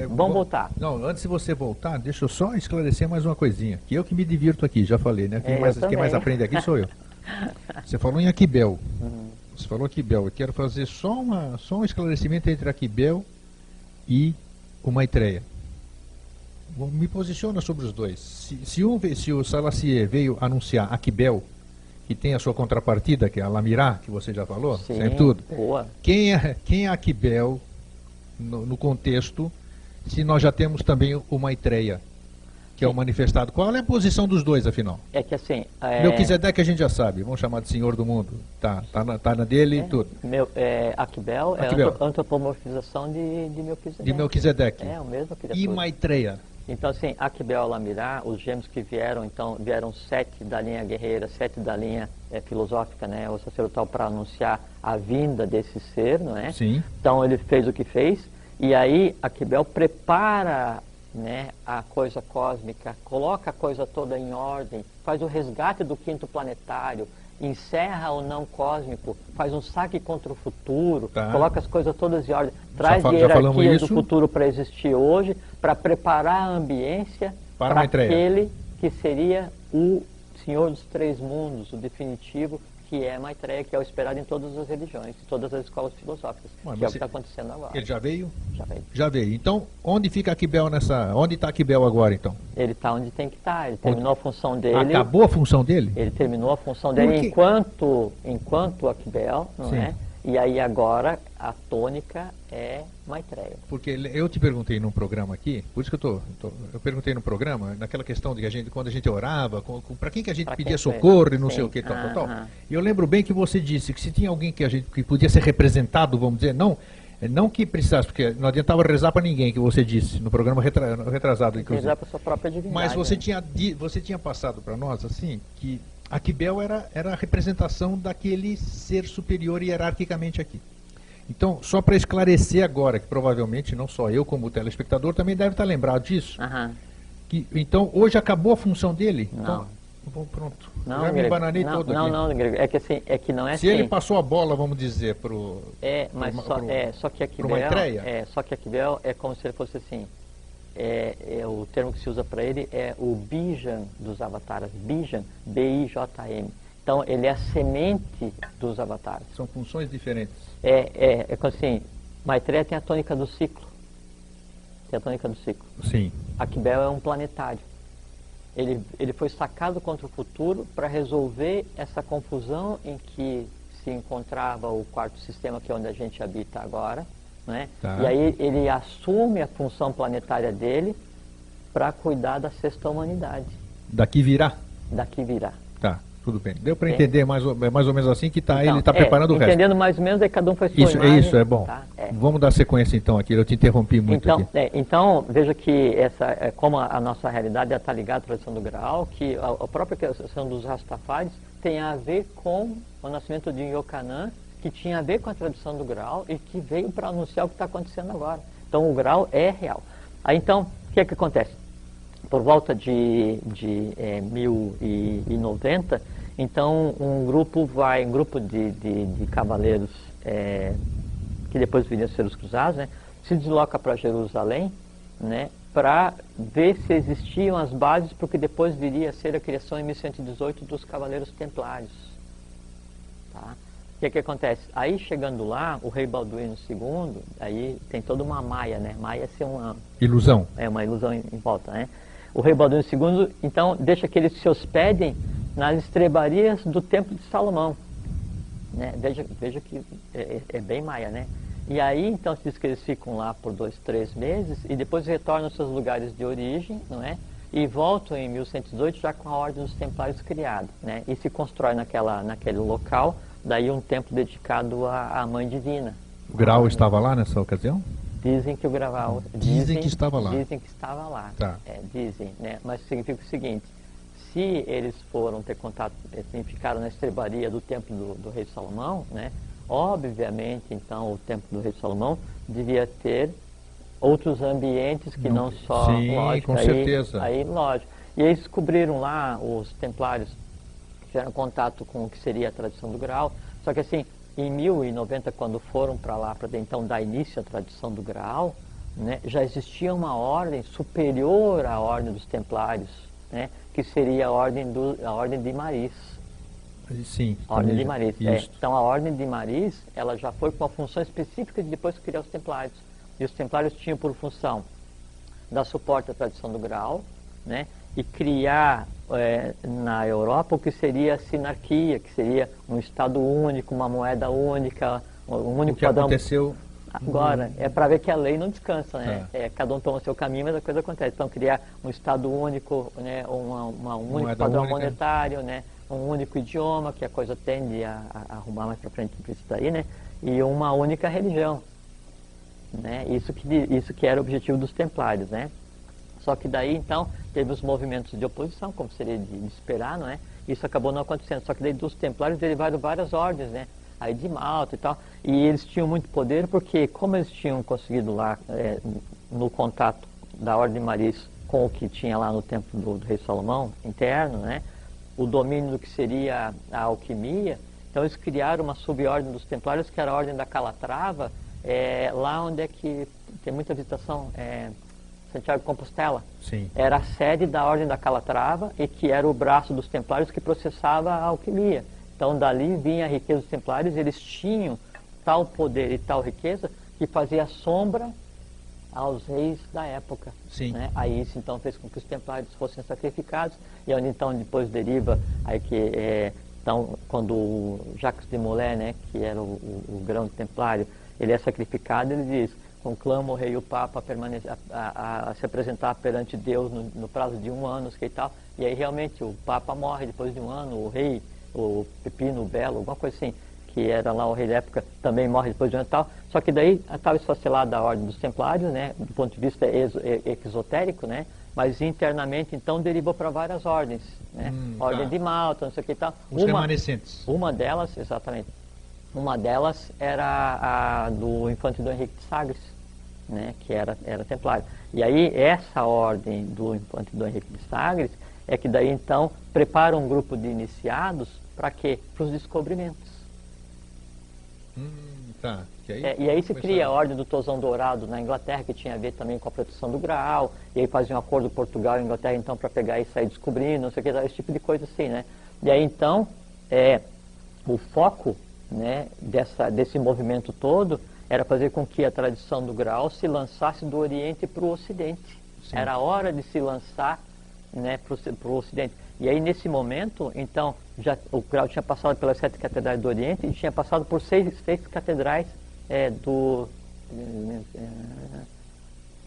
vamos voltar. Não, antes de você voltar, deixa eu só esclarecer mais uma coisinha. Que eu que me divirto aqui, já falei, né? Quem mais aprende aqui sou eu. Você falou em Akibel. Você falou Akibel. Eu quero fazer só um esclarecimento entre Akibel e o Maitreya. Me posiciona sobre os dois. Se o Selassie veio anunciar Akibel, que tem a sua contrapartida, que é a Lamirá, que você já falou, sim, sempre tudo. Boa. Quem é Akibel no contexto, se nós já temos também o Maitreya? que é o manifestado. Qual é a posição dos dois, afinal? É que assim... Melquisedeque a gente já sabe, vamos chamar de Senhor do Mundo. Tá na dele e tudo. Aquibel é a antropomorfização de Melquisedeque. De Melquisedeque. É, o mesmo criatura. E Maitreya? Então, assim, Aquibel e Lamirá, os gêmeos que vieram, então, vieram 7 da linha guerreira, 7 da linha filosófica, né, ou sacerdotal, para anunciar a vinda desse ser, não é? Sim. Então, ele fez o que fez, e aí Aquibel prepara, né, a coisa cósmica, coloca a coisa toda em ordem, faz o resgate do quinto planetário, encerra o não cósmico, faz um saque contra o futuro, coloca as coisas todas em ordem, traz hierarquia do futuro para existir hoje, para preparar a ambiência para aquele que seria o Senhor dos Três Mundos, o definitivo, que é Maitreya, que é o esperado em todas as religiões, em todas as escolas filosóficas, que é o que está acontecendo agora. Ele já veio? Já veio. Já veio. Então, onde fica Aquibel nessa... Onde está Aquibel agora, então? Ele está onde tem que estar. Ele terminou a função dele. Acabou a função dele? Ele terminou a função dele enquanto Aquibel, não é? E aí agora a tônica é Maitreya. Porque eu te perguntei num programa aqui, por isso que eu perguntei no programa, naquela questão de que quando a gente orava, para quem que a gente pedia socorro e não sei o que, tal. E eu lembro bem que você disse que se tinha alguém que podia ser representado, vamos dizer, não que precisasse, porque não adiantava rezar para ninguém, que você disse, no programa retrasado, inclusive. Rezar para sua própria divindade. Mas você tinha passado para nós, assim, que Aquibel era a representação daquele ser superior hierarquicamente aqui. Então, só para esclarecer agora, que provavelmente não só eu como o telespectador também deve estar lembrado disso. Então, hoje acabou a função dele? Não. Então, bom, pronto. Não, já me embananei todo aqui. Não, é que assim, é que não é Se ele passou a bola, vamos dizer, só que Aquibel é como se ele fosse assim, o termo que se usa para ele é o Bijan dos avatares, Bijan, B-I-J-M. Então, ele é a semente dos avatares. São funções diferentes. É como assim, Maitreya tem a tônica do ciclo. Sim. Aquibel é um planetário. Ele foi sacado contra o futuro para resolver essa confusão em que se encontrava o quarto sistema, que é onde a gente habita agora, né? E aí ele assume a função planetária dele para cuidar da sexta humanidade. Daqui virá? Daqui virá. Tá, tudo bem. Deu para entender mais ou menos assim que ele está preparando o resto. Entendendo mais ou menos, aí cada um faz sua imagem. Isso, é bom. Vamos dar sequência então aqui, eu te interrompi muito aqui. Então, veja que como a nossa realidade está ligada à tradição do Graal, que a própria questão dos Rastafaris tem a ver com o nascimento de Yohanan, que tinha a ver com a tradição do Graal e que veio para anunciar o que está acontecendo agora. Então, o Graal é real. Aí, então, o que é que acontece? Por volta de 1090, então um grupo de cavaleiros, que depois viriam a ser os cruzados, né, se desloca para Jerusalém, né, para ver se existiam as bases para o que depois viria a ser a criação em 1118 dos Cavaleiros Templários. Tá? O que acontece? Aí chegando lá, o rei Balduíno II, aí tem toda uma maia, né? Maia ser uma... Ilusão. É uma ilusão em volta, né? O rei Balduíno II, então, deixa que eles se hospedem nas estrebarias do Templo de Salomão. Né? Veja que é bem maia, né? E aí, então, se diz que eles ficam lá por 2, 3 meses e depois retornam aos seus lugares de origem, não é? E voltam em 1118 já com a Ordem dos Templários criada, né? E se constrói naquele local, daí um templo dedicado à Mãe Divina. O Graal estava lá nessa ocasião? Dizem que o Graal... Dizem que estava lá. Dizem que estava lá. Tá. Dizem, né? Mas significa o seguinte, se eles foram ter contato, ficaram na estrebaria do templo do rei Salomão, né? Obviamente, então, o templo do rei Salomão devia ter outros ambientes que não só... Sim, lógico, com certeza. Aí, lógico. E eles descobriram lá, os templários tiveram contato com o que seria a tradição do Graal, só que assim, em 1090, quando foram para lá, para então dar início à tradição do Graal, né, já existia uma ordem superior à ordem dos templários, né, que seria a ordem de Maris. Sim. A ordem de Maris. Então a ordem de Maris, ela já foi com uma função específica de depois criar os templários. E os templários tinham por função dar suporte à tradição do Graal, né, e criar na Europa o que seria a sinarquia, que seria um Estado único, uma moeda única, um único padrão. Agora, é para ver que a lei não descansa, né? Cada um toma o seu caminho, mas a coisa acontece. Então, criar um Estado único, né? Um único padrão monetário, né? Um único idioma, que a coisa tende a arrumar mais para frente isso daí, né? E uma única religião, né? Isso que era o objetivo dos templários, né? Só que daí, então, teve os movimentos de oposição, como seria de esperar, não é? Isso acabou não acontecendo. Só que daí dos templários derivaram várias ordens, né? Aí de Malta e tal. E eles tinham muito poder porque, como eles tinham conseguido lá, no contato da Ordem Maris com o que tinha lá no tempo do rei Salomão, interno, né? O domínio do que seria a alquimia, então eles criaram uma subordem dos templários, que era a Ordem da Calatrava, lá onde é que tem muita visitação, Santiago de Compostela. Sim. Era a sede da Ordem da Calatrava e que era o braço dos templários que processava a alquimia. Então, dali vinha a riqueza dos templários, eles tinham tal poder e tal riqueza que fazia sombra aos reis da época. Sim. Né? Aí isso, então, fez com que os templários fossem sacrificados, e onde, então, depois deriva, aí que, então, quando o Jacques de Molay, né, que era o grande templário, ele é sacrificado, ele diz: conclama o rei e o papa a se apresentar perante Deus no prazo de 1 ano, e tal. E aí, realmente, o papa morre depois de 1 ano, o rei, o Pepino Belo, alguma coisa assim, que era lá o rei da época, também morre depois de um ano e tal. Só que daí estava esfacelada a ordem dos templários, né, do ponto de vista exotérico, né, mas internamente, então, derivou para várias ordens, né, ordem de Malta, não sei o que e tal. Os remanescentes. Uma delas, exatamente, uma delas era a do infante Dom Henrique de Sagres, né, que era templário. E aí, essa ordem do infante Dom Henrique de Sagres é que daí, então, prepara um grupo de iniciados para quê? Para os descobrimentos. Tá. E aí se cria a Ordem do Tosão Dourado na Inglaterra, que tinha a ver também com a proteção do Graal, e aí fazia um acordo Portugal e Inglaterra, então, para pegar e sair descobrindo, não sei o que, esse tipo de coisa assim, né? E aí, então, o foco, né, desse movimento todo era fazer com que a tradição do Graal se lançasse do Oriente para o Ocidente. Sim. Era a hora de se lançar, né, para o Ocidente. E aí, nesse momento, então, o Graal tinha passado pelas 7 catedrais do Oriente e tinha passado por 6 catedrais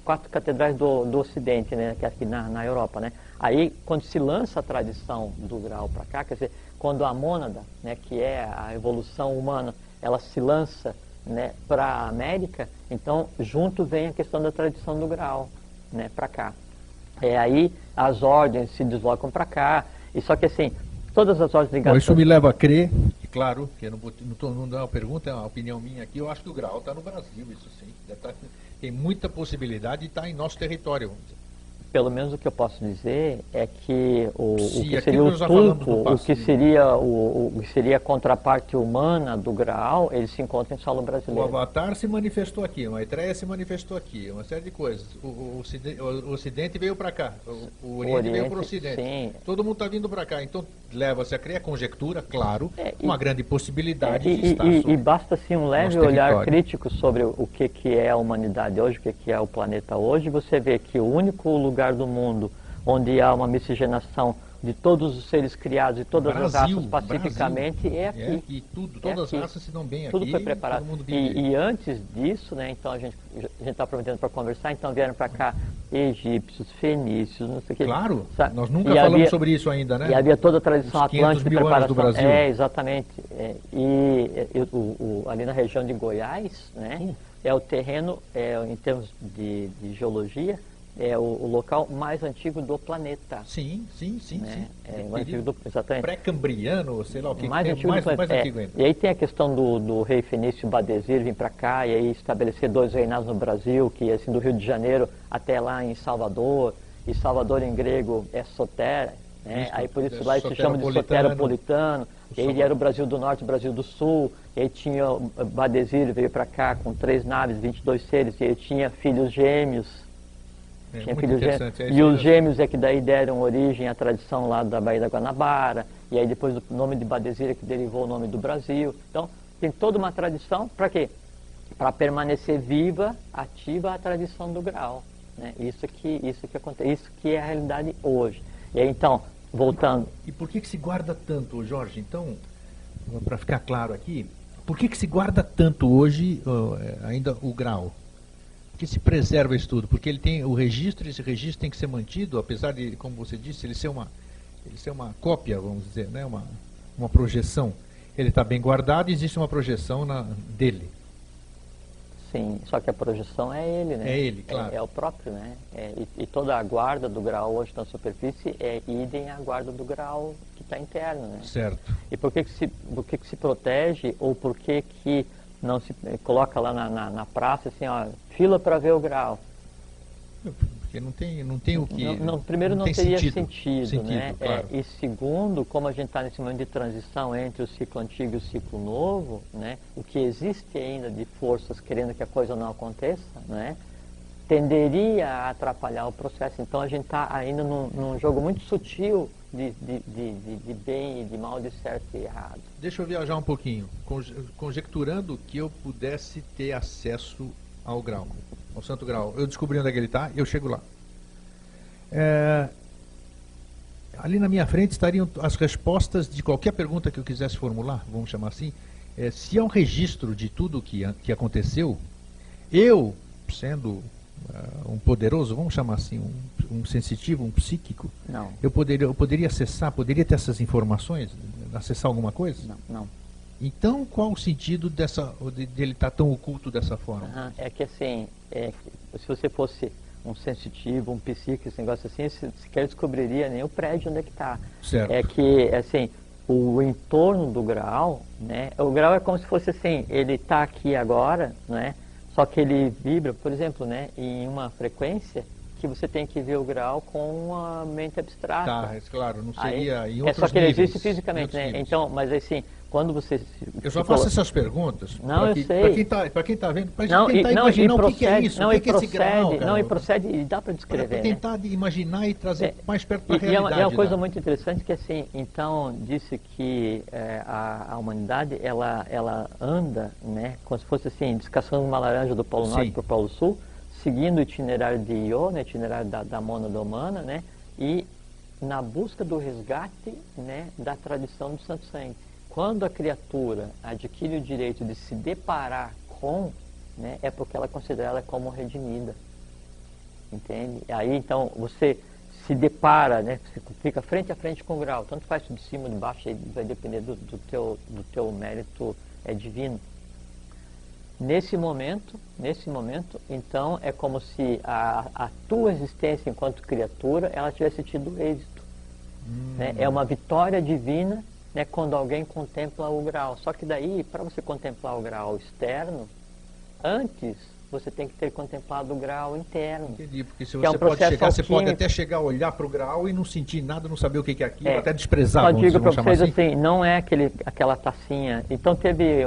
4 catedrais do Ocidente, né, que é aqui na Europa, né. Aí, quando se lança a tradição do Graal para cá, quer dizer, quando a mônada, né, que é a evolução humana, ela se lança, né, para a América, então, junto vem a questão da tradição do Graal, né, para cá. Aí as ordens se deslocam para cá, e só que assim, todas as ordens ligadas... Bom, isso me leva a crer, e claro, que eu não dou uma pergunta, é uma opinião minha aqui, eu acho que o Graal está no Brasil, isso sim. Tem muita possibilidade de estar em nosso território, vamos dizer. Pelo menos o que eu posso dizer é que o que seria o tulpo, o que seria a contraparte humana do Graal, ele se encontra em solo brasileiro. O Avatar se manifestou aqui, a Maitreya se manifestou aqui, uma série de coisas. O Ocidente veio para cá, o Oriente veio para o Ocidente. Sim. Todo mundo está vindo para cá, então leva-se a criar conjectura, claro, uma grande possibilidade de estar e basta assim um leve olhar crítico sobre o que é a humanidade hoje, o que é o planeta hoje, você vê que o único lugar do mundo onde há uma miscigenação de todos os seres criados e todas as raças pacificamente é aqui. Todas as raças se dão bem aqui. Tudo foi preparado. E antes disso, né, então a gente está aproveitando para conversar, então vieram para cá egípcios, fenícios, não sei o que. Claro, nós nunca falamos sobre isso ainda, né? E havia toda a tradição atlântica de preparação. Do Brasil. Exatamente. Ali na região de Goiás, né, é o terreno, em termos de geologia, é o local mais antigo do planeta. Sim. Né? Exatamente. Pré-cambriano, sei lá o que. Mais antigo ainda. E aí tem a questão do rei fenício Badesir vir para cá e aí estabelecer 2 reinados no Brasil, que assim do Rio de Janeiro até lá em Salvador, e Salvador em grego é Soter, né? Aí por isso lá se chama de Soteropolitano. E aí era o Brasil do Norte e o Brasil do Sul, e aí tinha Badesir veio para cá com 3 naves, 22 seres, e aí tinha filhos gêmeos. Tinha filhos gêmeos. E os gêmeos é que daí deram origem à tradição lá da Baía da Guanabara, e aí depois o nome de Badesir é que derivou o nome do Brasil. Então, tem toda uma tradição, para quê? Para permanecer viva, ativa a tradição do Graal. Né? Isso que acontece, isso que é a realidade hoje. E aí, então, voltando... E por que se guarda tanto, Jorge? Então, para ficar claro aqui, Por que se guarda tanto hoje ainda o grau? Por que se preserva isso tudo? Porque ele tem o registro, esse registro tem que ser mantido, apesar de, como você disse, ele ser uma cópia, vamos dizer, né? Uma projeção. Ele está bem guardado e existe uma projeção dele. Sim, só que a projeção é ele, né? É ele, claro. É o próprio, né? E toda a guarda do grau hoje na superfície é idem à guarda do grau que está interno, né? Certo. E por que se protege, ou por que não se coloca lá na praça assim, ó, fila para ver o grau? Porque não tem o que... Primeiro não teria sentido, né? Claro. E segundo, como a gente está nesse momento de transição entre o ciclo antigo e o ciclo novo, né? O que existe ainda de forças querendo que a coisa não aconteça, né? Tenderia a atrapalhar o processo. Então a gente está ainda num jogo muito sutil de bem e de mal, de certo e errado. Deixa eu viajar um pouquinho, conjecturando que eu pudesse ter acesso ao grau, ao Santo Grau. Eu descobri onde é que ele está, eu chego lá. Ali na minha frente estariam as respostas de qualquer pergunta que eu quisesse formular, vamos chamar assim. Se há um registro de tudo que aconteceu, eu, sendo um poderoso, vamos chamar assim, um sensitivo, um psíquico, não. Eu poderia acessar, poderia ter essas informações, acessar alguma coisa? Não. Então, qual o sentido dele estar tão oculto dessa forma? É que assim, se você fosse um sensitivo, um psíquico, esse negócio assim, você sequer descobriria nem o prédio onde é que está. Certo. É que, assim, o entorno do grau, né? O grau é como se fosse assim, ele está aqui agora, né? Só que ele vibra, por exemplo, né? Em uma frequência que você tem que ver o grau com uma mente abstrata. Tá, claro, não seria em outros só que ele níveis, existe fisicamente, né? Níveis. Então, mas assim, quando você... Eu só faço essas perguntas eu sei. Para quem está vendo, para não, tentar imaginar o que é isso, o que é esse grau, cara. Não, e procede, e dá para descrever, para tentar imaginar e trazer mais perto da realidade. É uma coisa muito interessante que, assim, então, disse que a humanidade, ela anda, né, como se fosse assim, descascando uma laranja do Polo Norte para o Polo Sul, seguindo o itinerário de Io, né, itinerário da mônada humana, né, e na busca do resgate, né, da tradição do Santo Sangue. Quando a criatura adquire o direito de se deparar com, né, é porque ela considera ela como redimida. Entende? Aí, então, você se depara, né, você fica frente a frente com o grau, tanto faz de cima ou de baixo, aí vai depender do teu mérito divino. Nesse momento, então, é como se a tua existência enquanto criatura, ela tivesse tido êxito. Né? É uma vitória divina, né, quando alguém contempla o grau. Só que daí, para você contemplar o grau externo, antes você tem que ter contemplado o grau interno. Entendi, porque se você pode chegar, você pode até chegar a olhar para o grau e não sentir nada, não saber o que é aquilo, até desprezar. Só digo para vocês assim, não é aquela tacinha. Então teve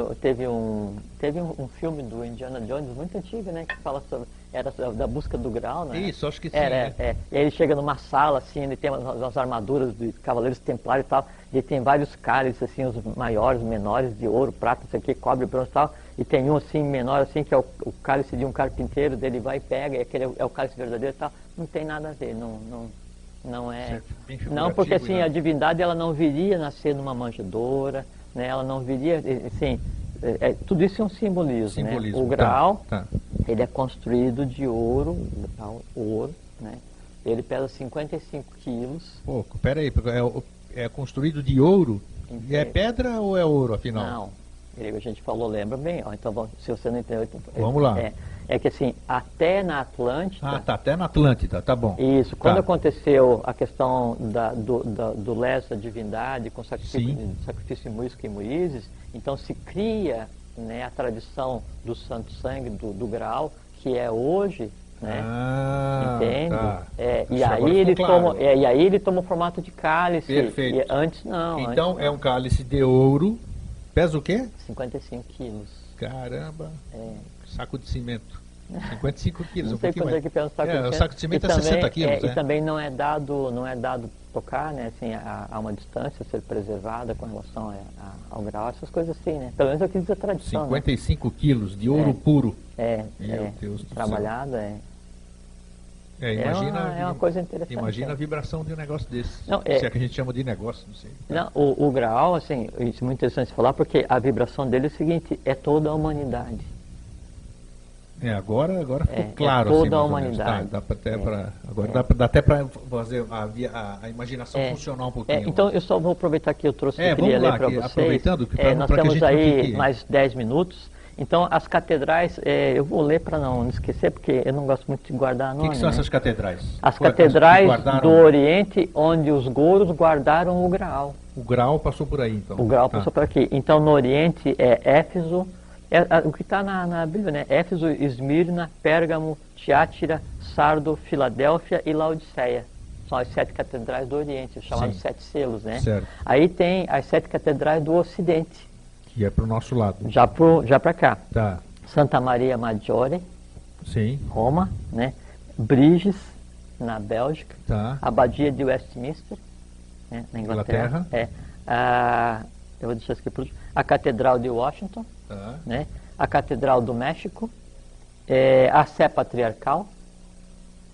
um filme do Indiana Jones muito antigo, né, que fala sobre era da busca do grau, né? Isso, acho que sim. E aí ele chega numa sala assim, ele tem umas armaduras de cavaleiros templários e tal, e tem vários cálices assim, os maiores, os menores, de ouro, prata, isso aqui, cobre, bronze e tal, e tem um assim menor assim que é o cálice de um carpinteiro, dele vai e pega, e aquele é o cálice verdadeiro e tal. Não tem nada a ver, não é. Não, porque assim, a divindade ela não viria nascer numa manjedoura, né? Ela não viria, assim, tudo isso é um simbolismo, né? O grau, ele é construído de ouro, né? Ele pesa 55 quilos. Pô, peraí, é construído de ouro? E é pedra ou é ouro, afinal? Não, a gente falou, lembra bem, ó, então se você não entendeu... Então, vamos lá. É que assim, até na Atlântida... Ah, tá, até na Atlântida, tá bom. Isso, quando aconteceu a questão do leste da divindade, com sacrifício de Muisca e Moíses, então se cria, né, a tradição do Santo Sangue, do Graal, que é hoje, né? Entende? Tá. E aí ele toma o formato de cálice. Perfeito. E antes não. Então antes, é um cálice de ouro. Pesa o quê? 55 quilos. Caramba! Saco de cimento. 55 quilos. Não sei quanto é que pesa um saco de cimento. O saco de cimento é 60 quilos. E também não é dado tocar, né, assim, a uma distância, ser preservada com relação ao grau, essas coisas assim, né? Pelo menos eu quis dizer a tradição. 55 quilos de ouro puro. Meu Deus do trabalhado, céu. É uma coisa interessante. Imagina a vibração de um negócio desse. Não, se é que a gente chama de negócio, não sei. Não, o grau, assim, isso é muito interessante falar, porque a vibração dele é o seguinte, é toda a humanidade. Agora ficou claro. É toda assim, a humanidade. Agora dá até para fazer a imaginação funcionar um pouquinho. Então eu só vou aproveitar que eu trouxe que eu queria ler para vocês. Aproveitando, nós temos aí mais 10 minutos. Então as catedrais, eu vou ler para não esquecer, porque eu não gosto muito de guardar nome. O que são essas catedrais? As catedrais do Oriente, onde os gouros guardaram o Graal. O Graal passou por aí, então. O Graal passou por aqui. Então no Oriente é Éfeso, o que está na Bíblia, né? Éfeso, Esmirna, Pérgamo, Tiátira, Sardo, Filadélfia e Laodiceia. São as 7 catedrais do Oriente, chamadas 7 selos, né? Certo. Aí tem as 7 catedrais do Ocidente. Que é para o nosso lado. Já para cá. Tá. Santa Maria Maggiore, sim. Roma, né? Briges, na Bélgica. Tá. Abadia de Westminster, né? Na Inglaterra. Eu vou deixar isso aqui por último. A Catedral de Washington, né? A Catedral do México, a Sé Patriarcal,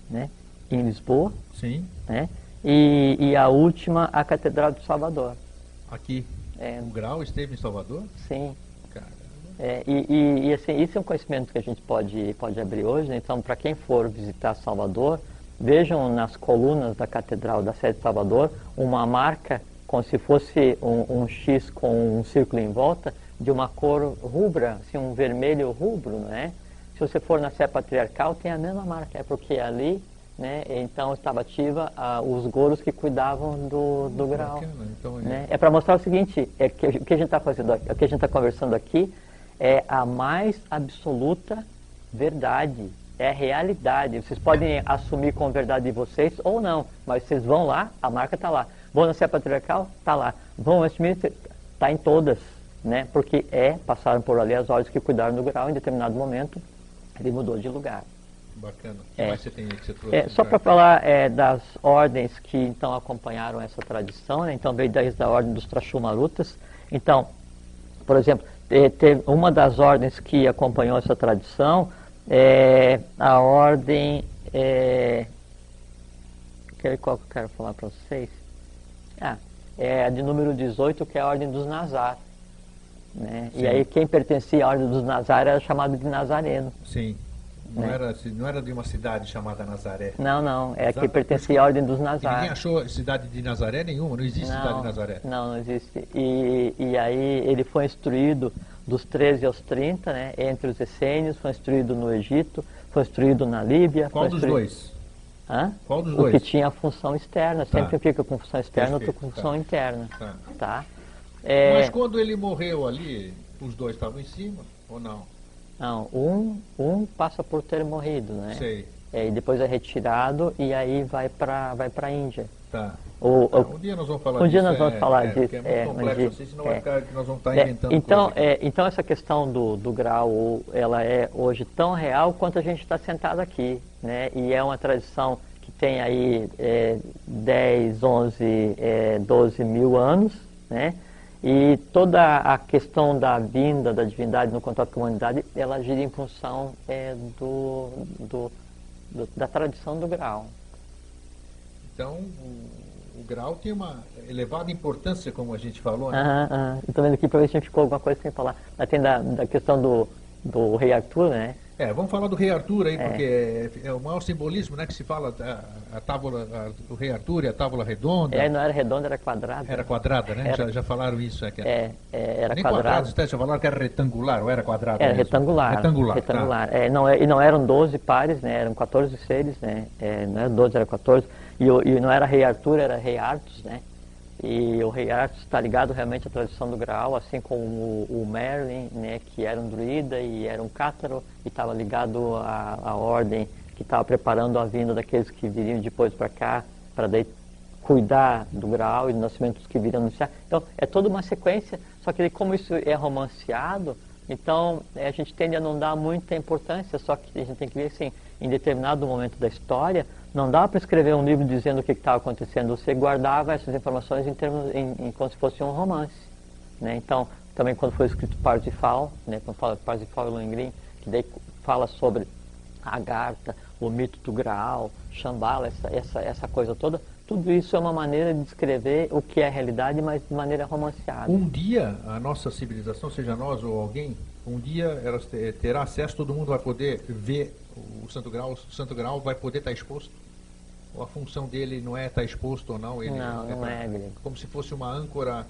né? Em Lisboa. Sim. Né? E a última, a Catedral de Salvador. Aqui. O Grau esteve em Salvador? Sim. Caramba. E assim, isso é um conhecimento que a gente pode abrir hoje, né? Então, para quem for visitar Salvador, vejam nas colunas da Catedral da Sé de Salvador uma marca como se fosse um X com um círculo em volta, de uma cor rubra, assim, um vermelho rubro, né? Se você for na Sé Patriarcal, tem a mesma marca, é porque ali, né, então estava ativa os gouros que cuidavam do grau. Então, né? É para mostrar o seguinte, que o que a gente está fazendo aqui, o que a gente está conversando aqui é a mais absoluta verdade, é a realidade. Vocês podem assumir como verdade de vocês ou não, mas vocês vão lá, a marca está lá. Vão na Sé Patriarcal, está lá. Vão ao Westminster, está em todas, né? Porque passaram por ali as ordens que cuidaram do grau, em determinado momento ele mudou de lugar. Bacana. O que mais você tem aí que você trouxe? Só para falar das ordens que então acompanharam essa tradição, né? Então veio desde a ordem dos Trachumarutas. Então, por exemplo, teve uma das ordens que acompanhou essa tradição a ordem. Qual que eu quero falar para vocês? É a de número 18, que é a ordem dos Nazar. Né? E aí quem pertencia à ordem dos Nazar era chamado de Nazareno. Sim. Não era de uma cidade chamada Nazaré. Não. É que pertencia à ordem dos Nazar. Ninguém achou cidade de Nazaré nenhuma, não existe cidade de Nazaré. Não existe. E aí ele foi instruído dos 13 aos 30, né, entre os essênios, foi instruído no Egito, foi instruído na Líbia. Qual dos dois? Qual dos o dois? que tinha função externa, sempre fica com função externa, outra com função interna. Tá. Mas quando ele morreu ali, os dois estavam em cima ou não? Não, um passa por ter morrido, né? Sei. E depois é retirado e aí vai para a Índia. Tá. Um dia nós vamos falar disso. Um dia nós vamos falar disso. Porque é muito complexo assim, senão vai ficar que nós vamos estar inventando então essa questão do grau, ela é hoje tão real quanto a gente está sentado aqui, né? E é uma tradição que tem aí 10, 11, 12 mil anos, né? E toda a questão da vinda da divindade no contato com a humanidade, ela gira em função da tradição do grau. Então, o grau tem uma elevada importância, como a gente falou, né? Estou vendo aqui para ver se a gente ficou alguma coisa sem falar. Mas tem da questão do rei Arthur, né? Vamos falar do rei Arthur aí, porque é o maior simbolismo, né, que se fala a tábua, o rei Arthur e a tábua redonda. Não era redonda, era quadrada. Era quadrada, né? Já falaram isso. Era nem quadrada. Já falaram que era retangular, ou era quadrada? Era mesmo? retangular. Retangular. Tá. E não eram 12 pares, né? Eram 14 seres, né? Não era 12, era 14. E não era rei Arthur, era rei Artus, né? E o rei Artus está ligado realmente à tradição do Graal, assim como o Merlin, né, que era um druida e era um cátaro, e estava ligado à ordem que estava preparando a vinda daqueles que viriam depois para cá, para daí cuidar do Graal e do nascimento dos que viriam anunciar. Então, é toda uma sequência, só que como isso é romanceado, então a gente tende a não dar muita importância, só que a gente tem que ver assim, em determinado momento da história, não dá para escrever um livro dizendo o que estava acontecendo, você guardava essas informações como se fosse um romance, né? Então, também quando foi escrito Parsifal, né, quando fala Parsifal e Lohengrin, que daí fala sobre Agartha, o mito do Graal, Shambhala, essa coisa toda, tudo isso é uma maneira de descrever o que é a realidade, mas de maneira romanceada. Um dia, a nossa civilização, seja nós ou alguém, um dia ela terá acesso, todo mundo vai poder ver o Santo Graal vai poder estar exposto? Ou a função dele não é estar exposto ou não? Ele não é, Grego. Como se fosse uma âncora,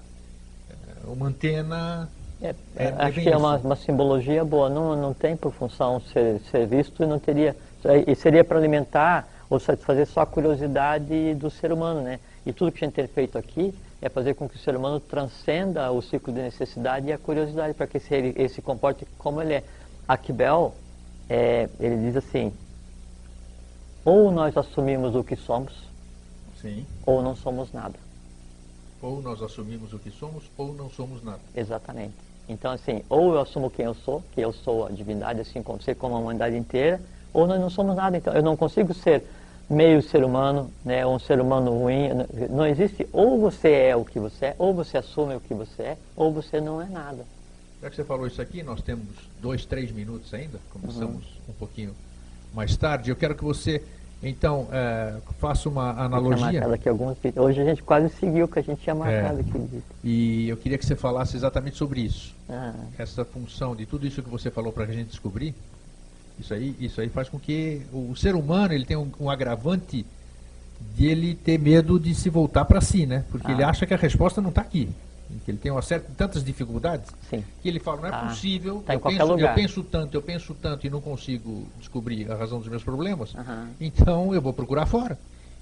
uma antena. Acho que é uma simbologia boa. Não tem por função ser visto e não teria. E seria para alimentar ou satisfazer só a curiosidade do ser humano, né? E tudo que a gente tem feito aqui é fazer com que o ser humano transcenda o ciclo de necessidade e a curiosidade para que ele se comporte como ele é. Aquibel, ele diz assim: ou nós assumimos o que somos, sim, ou não somos nada. Ou nós assumimos o que somos, ou não somos nada. Exatamente. Então, assim, ou eu assumo quem eu sou, que eu sou a divindade, assim como ser como a humanidade inteira, ou nós não somos nada. Então, eu não consigo ser meio ser humano, né, ou um ser humano ruim. Não existe, ou você é o que você é, ou você assume o que você é, ou você não é nada. Já que você falou isso aqui, nós temos 2, 3 minutos ainda, começamos um pouquinho mais tarde. Eu quero que você, então, faça uma analogia. Aqui alguns vídeos. Hoje a gente quase seguiu o que a gente tinha marcado aqui. E eu queria que você falasse exatamente sobre isso. Essa função de tudo isso que você falou para a gente descobrir. Isso aí faz com que o ser humano ele tenha um agravante de ele ter medo de se voltar para si, né? Porque ele acha que a resposta não está aqui. Que ele tem tantas dificuldades. Sim. Que ele fala, não é possível, tá eu penso tanto e não consigo descobrir a razão dos meus problemas, então eu vou procurar fora.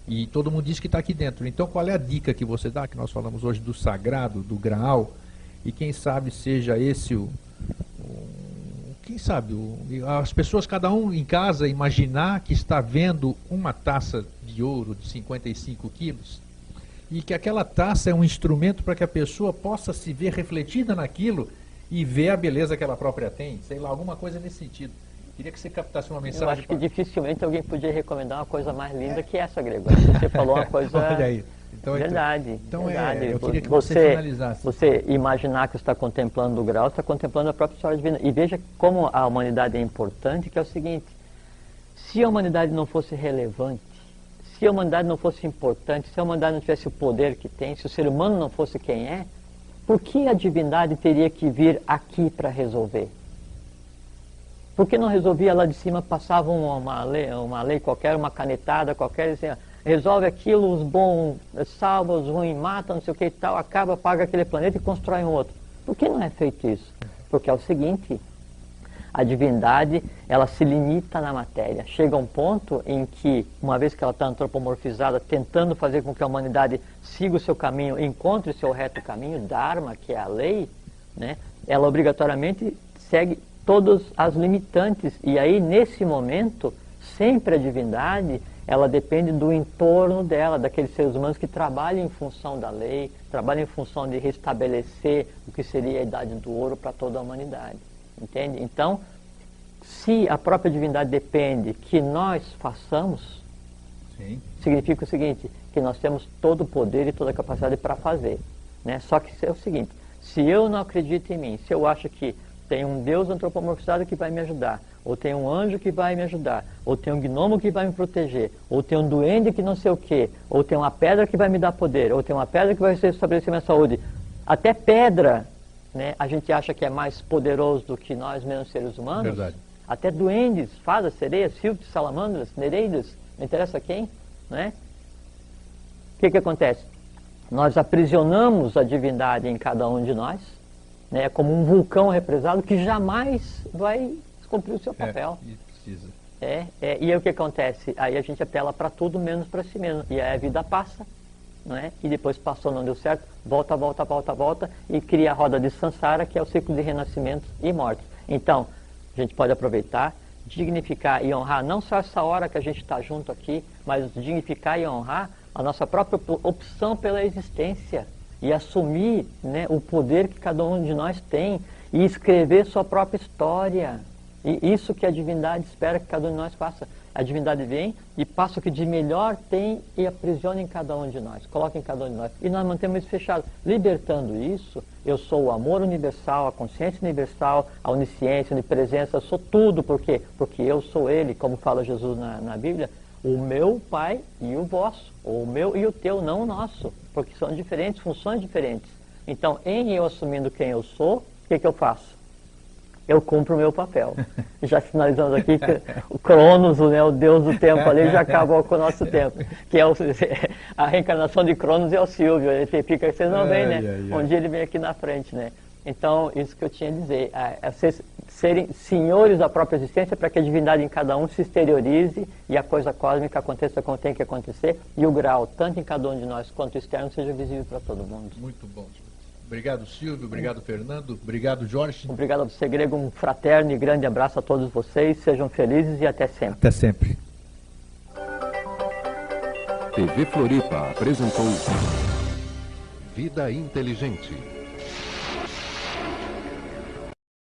E todo mundo diz que está aqui dentro. Então qual é a dica que você dá, que nós falamos hoje do sagrado, do Graal, e quem sabe seja esse quem sabe, as pessoas, cada um em casa, imaginar que está vendo uma taça de ouro de 55 quilos e que aquela taça é um instrumento para que a pessoa possa se ver refletida naquilo e ver a beleza que ela própria tem, sei lá, alguma coisa nesse sentido. Queria que você captasse uma mensagem. Eu acho que dificilmente alguém podia recomendar uma coisa mais linda que essa, Grego. Você falou uma coisa... Olha aí. Então, verdade. Então verdade. Eu queria que você finalizasse. Você imaginar que você está contemplando o grau, está contemplando a própria história divina. E veja como a humanidade é importante, que é o seguinte: se a humanidade não fosse relevante, se a humanidade não fosse importante, se a humanidade não tivesse o poder que tem, se o ser humano não fosse quem é, por que a divindade teria que vir aqui para resolver? Por que não resolvia lá de cima, passava uma lei qualquer, uma canetada qualquer, assim, resolve aquilo, os bons salvam, os ruins matam, não sei o que e tal, acaba, apaga aquele planeta e constrói um outro. Por que não é feito isso? Porque é o seguinte: a divindade, ela se limita na matéria. Chega um ponto em que, uma vez que ela está antropomorfizada, tentando fazer com que a humanidade siga o seu caminho, encontre o seu reto caminho, Dharma, que é a lei, né, ela obrigatoriamente segue todas as limitantes. E aí, nesse momento, sempre a divindade, ela depende do entorno dela, daqueles seres humanos que trabalham em função da lei, trabalham em função de restabelecer o que seria a idade do ouro para toda a humanidade. Entende? Então, se a própria divindade depende que nós façamos, sim, significa o seguinte: que nós temos todo o poder e toda a capacidade para fazer, né? Só que é o seguinte: se eu não acredito em mim, se eu acho que tem um Deus antropomorfizado que vai me ajudar, ou tem um anjo que vai me ajudar, ou tem um gnomo que vai me proteger, ou tem um duende que não sei o quê, ou tem uma pedra que vai me dar poder, ou tem uma pedra que vai estabelecer minha saúde, até pedra, né, a gente acha que é mais poderoso do que nós, menos seres humanos. Verdade. Até duendes, fadas, sereias, filtros, salamandras, nereidas, não interessa quem, né? O que acontece? Nós aprisionamos a divindade em cada um de nós, né, como um vulcão represado que jamais vai cumprir o seu papel. E precisa. E aí o que acontece? Aí a gente apela para tudo menos para si mesmo. E aí a vida passa, não é? E depois passou, não deu certo, volta e cria a roda de Sansara, que é o ciclo de renascimentos e mortes. Então, a gente pode aproveitar, dignificar e honrar não só essa hora que a gente está junto aqui, mas dignificar e honrar a nossa própria opção pela existência e assumir, né, o poder que cada um de nós tem e escrever sua própria história. E isso que a divindade espera que cada um de nós faça. A divindade vem e passa o que de melhor tem e aprisiona em cada um de nós, coloca em cada um de nós. E nós mantemos isso fechado. Libertando isso, eu sou o amor universal, a consciência universal, a onisciência, a onipresença, eu sou tudo. Por quê? Porque eu sou Ele, como fala Jesus na Bíblia, o meu Pai e o vosso, o meu e o teu, não o nosso, porque são diferentes, funções diferentes. Então, em eu assumindo quem eu sou, o que eu faço? Eu cumpro o meu papel. Já finalizamos aqui que o Cronos, né, o deus do tempo ali, já acabou com o nosso tempo. Que é a reencarnação de Cronos é o Silvio. Ele fica, vocês não veem, né? Um dia ele vem aqui na frente, né? Então, isso que eu tinha a dizer. Vocês serem senhores da própria existência para que a divindade em cada um se exteriorize e a coisa cósmica aconteça como tem que acontecer e o grau, tanto em cada um de nós quanto externo, seja visível para todo mundo. Muito bom. Obrigado, Silvio. Obrigado, Fernando. Obrigado, Jorge. Obrigado a você, Grego. Um fraterno e grande abraço a todos vocês. Sejam felizes e até sempre. Até sempre. TV Floripa apresentou Vida Inteligente.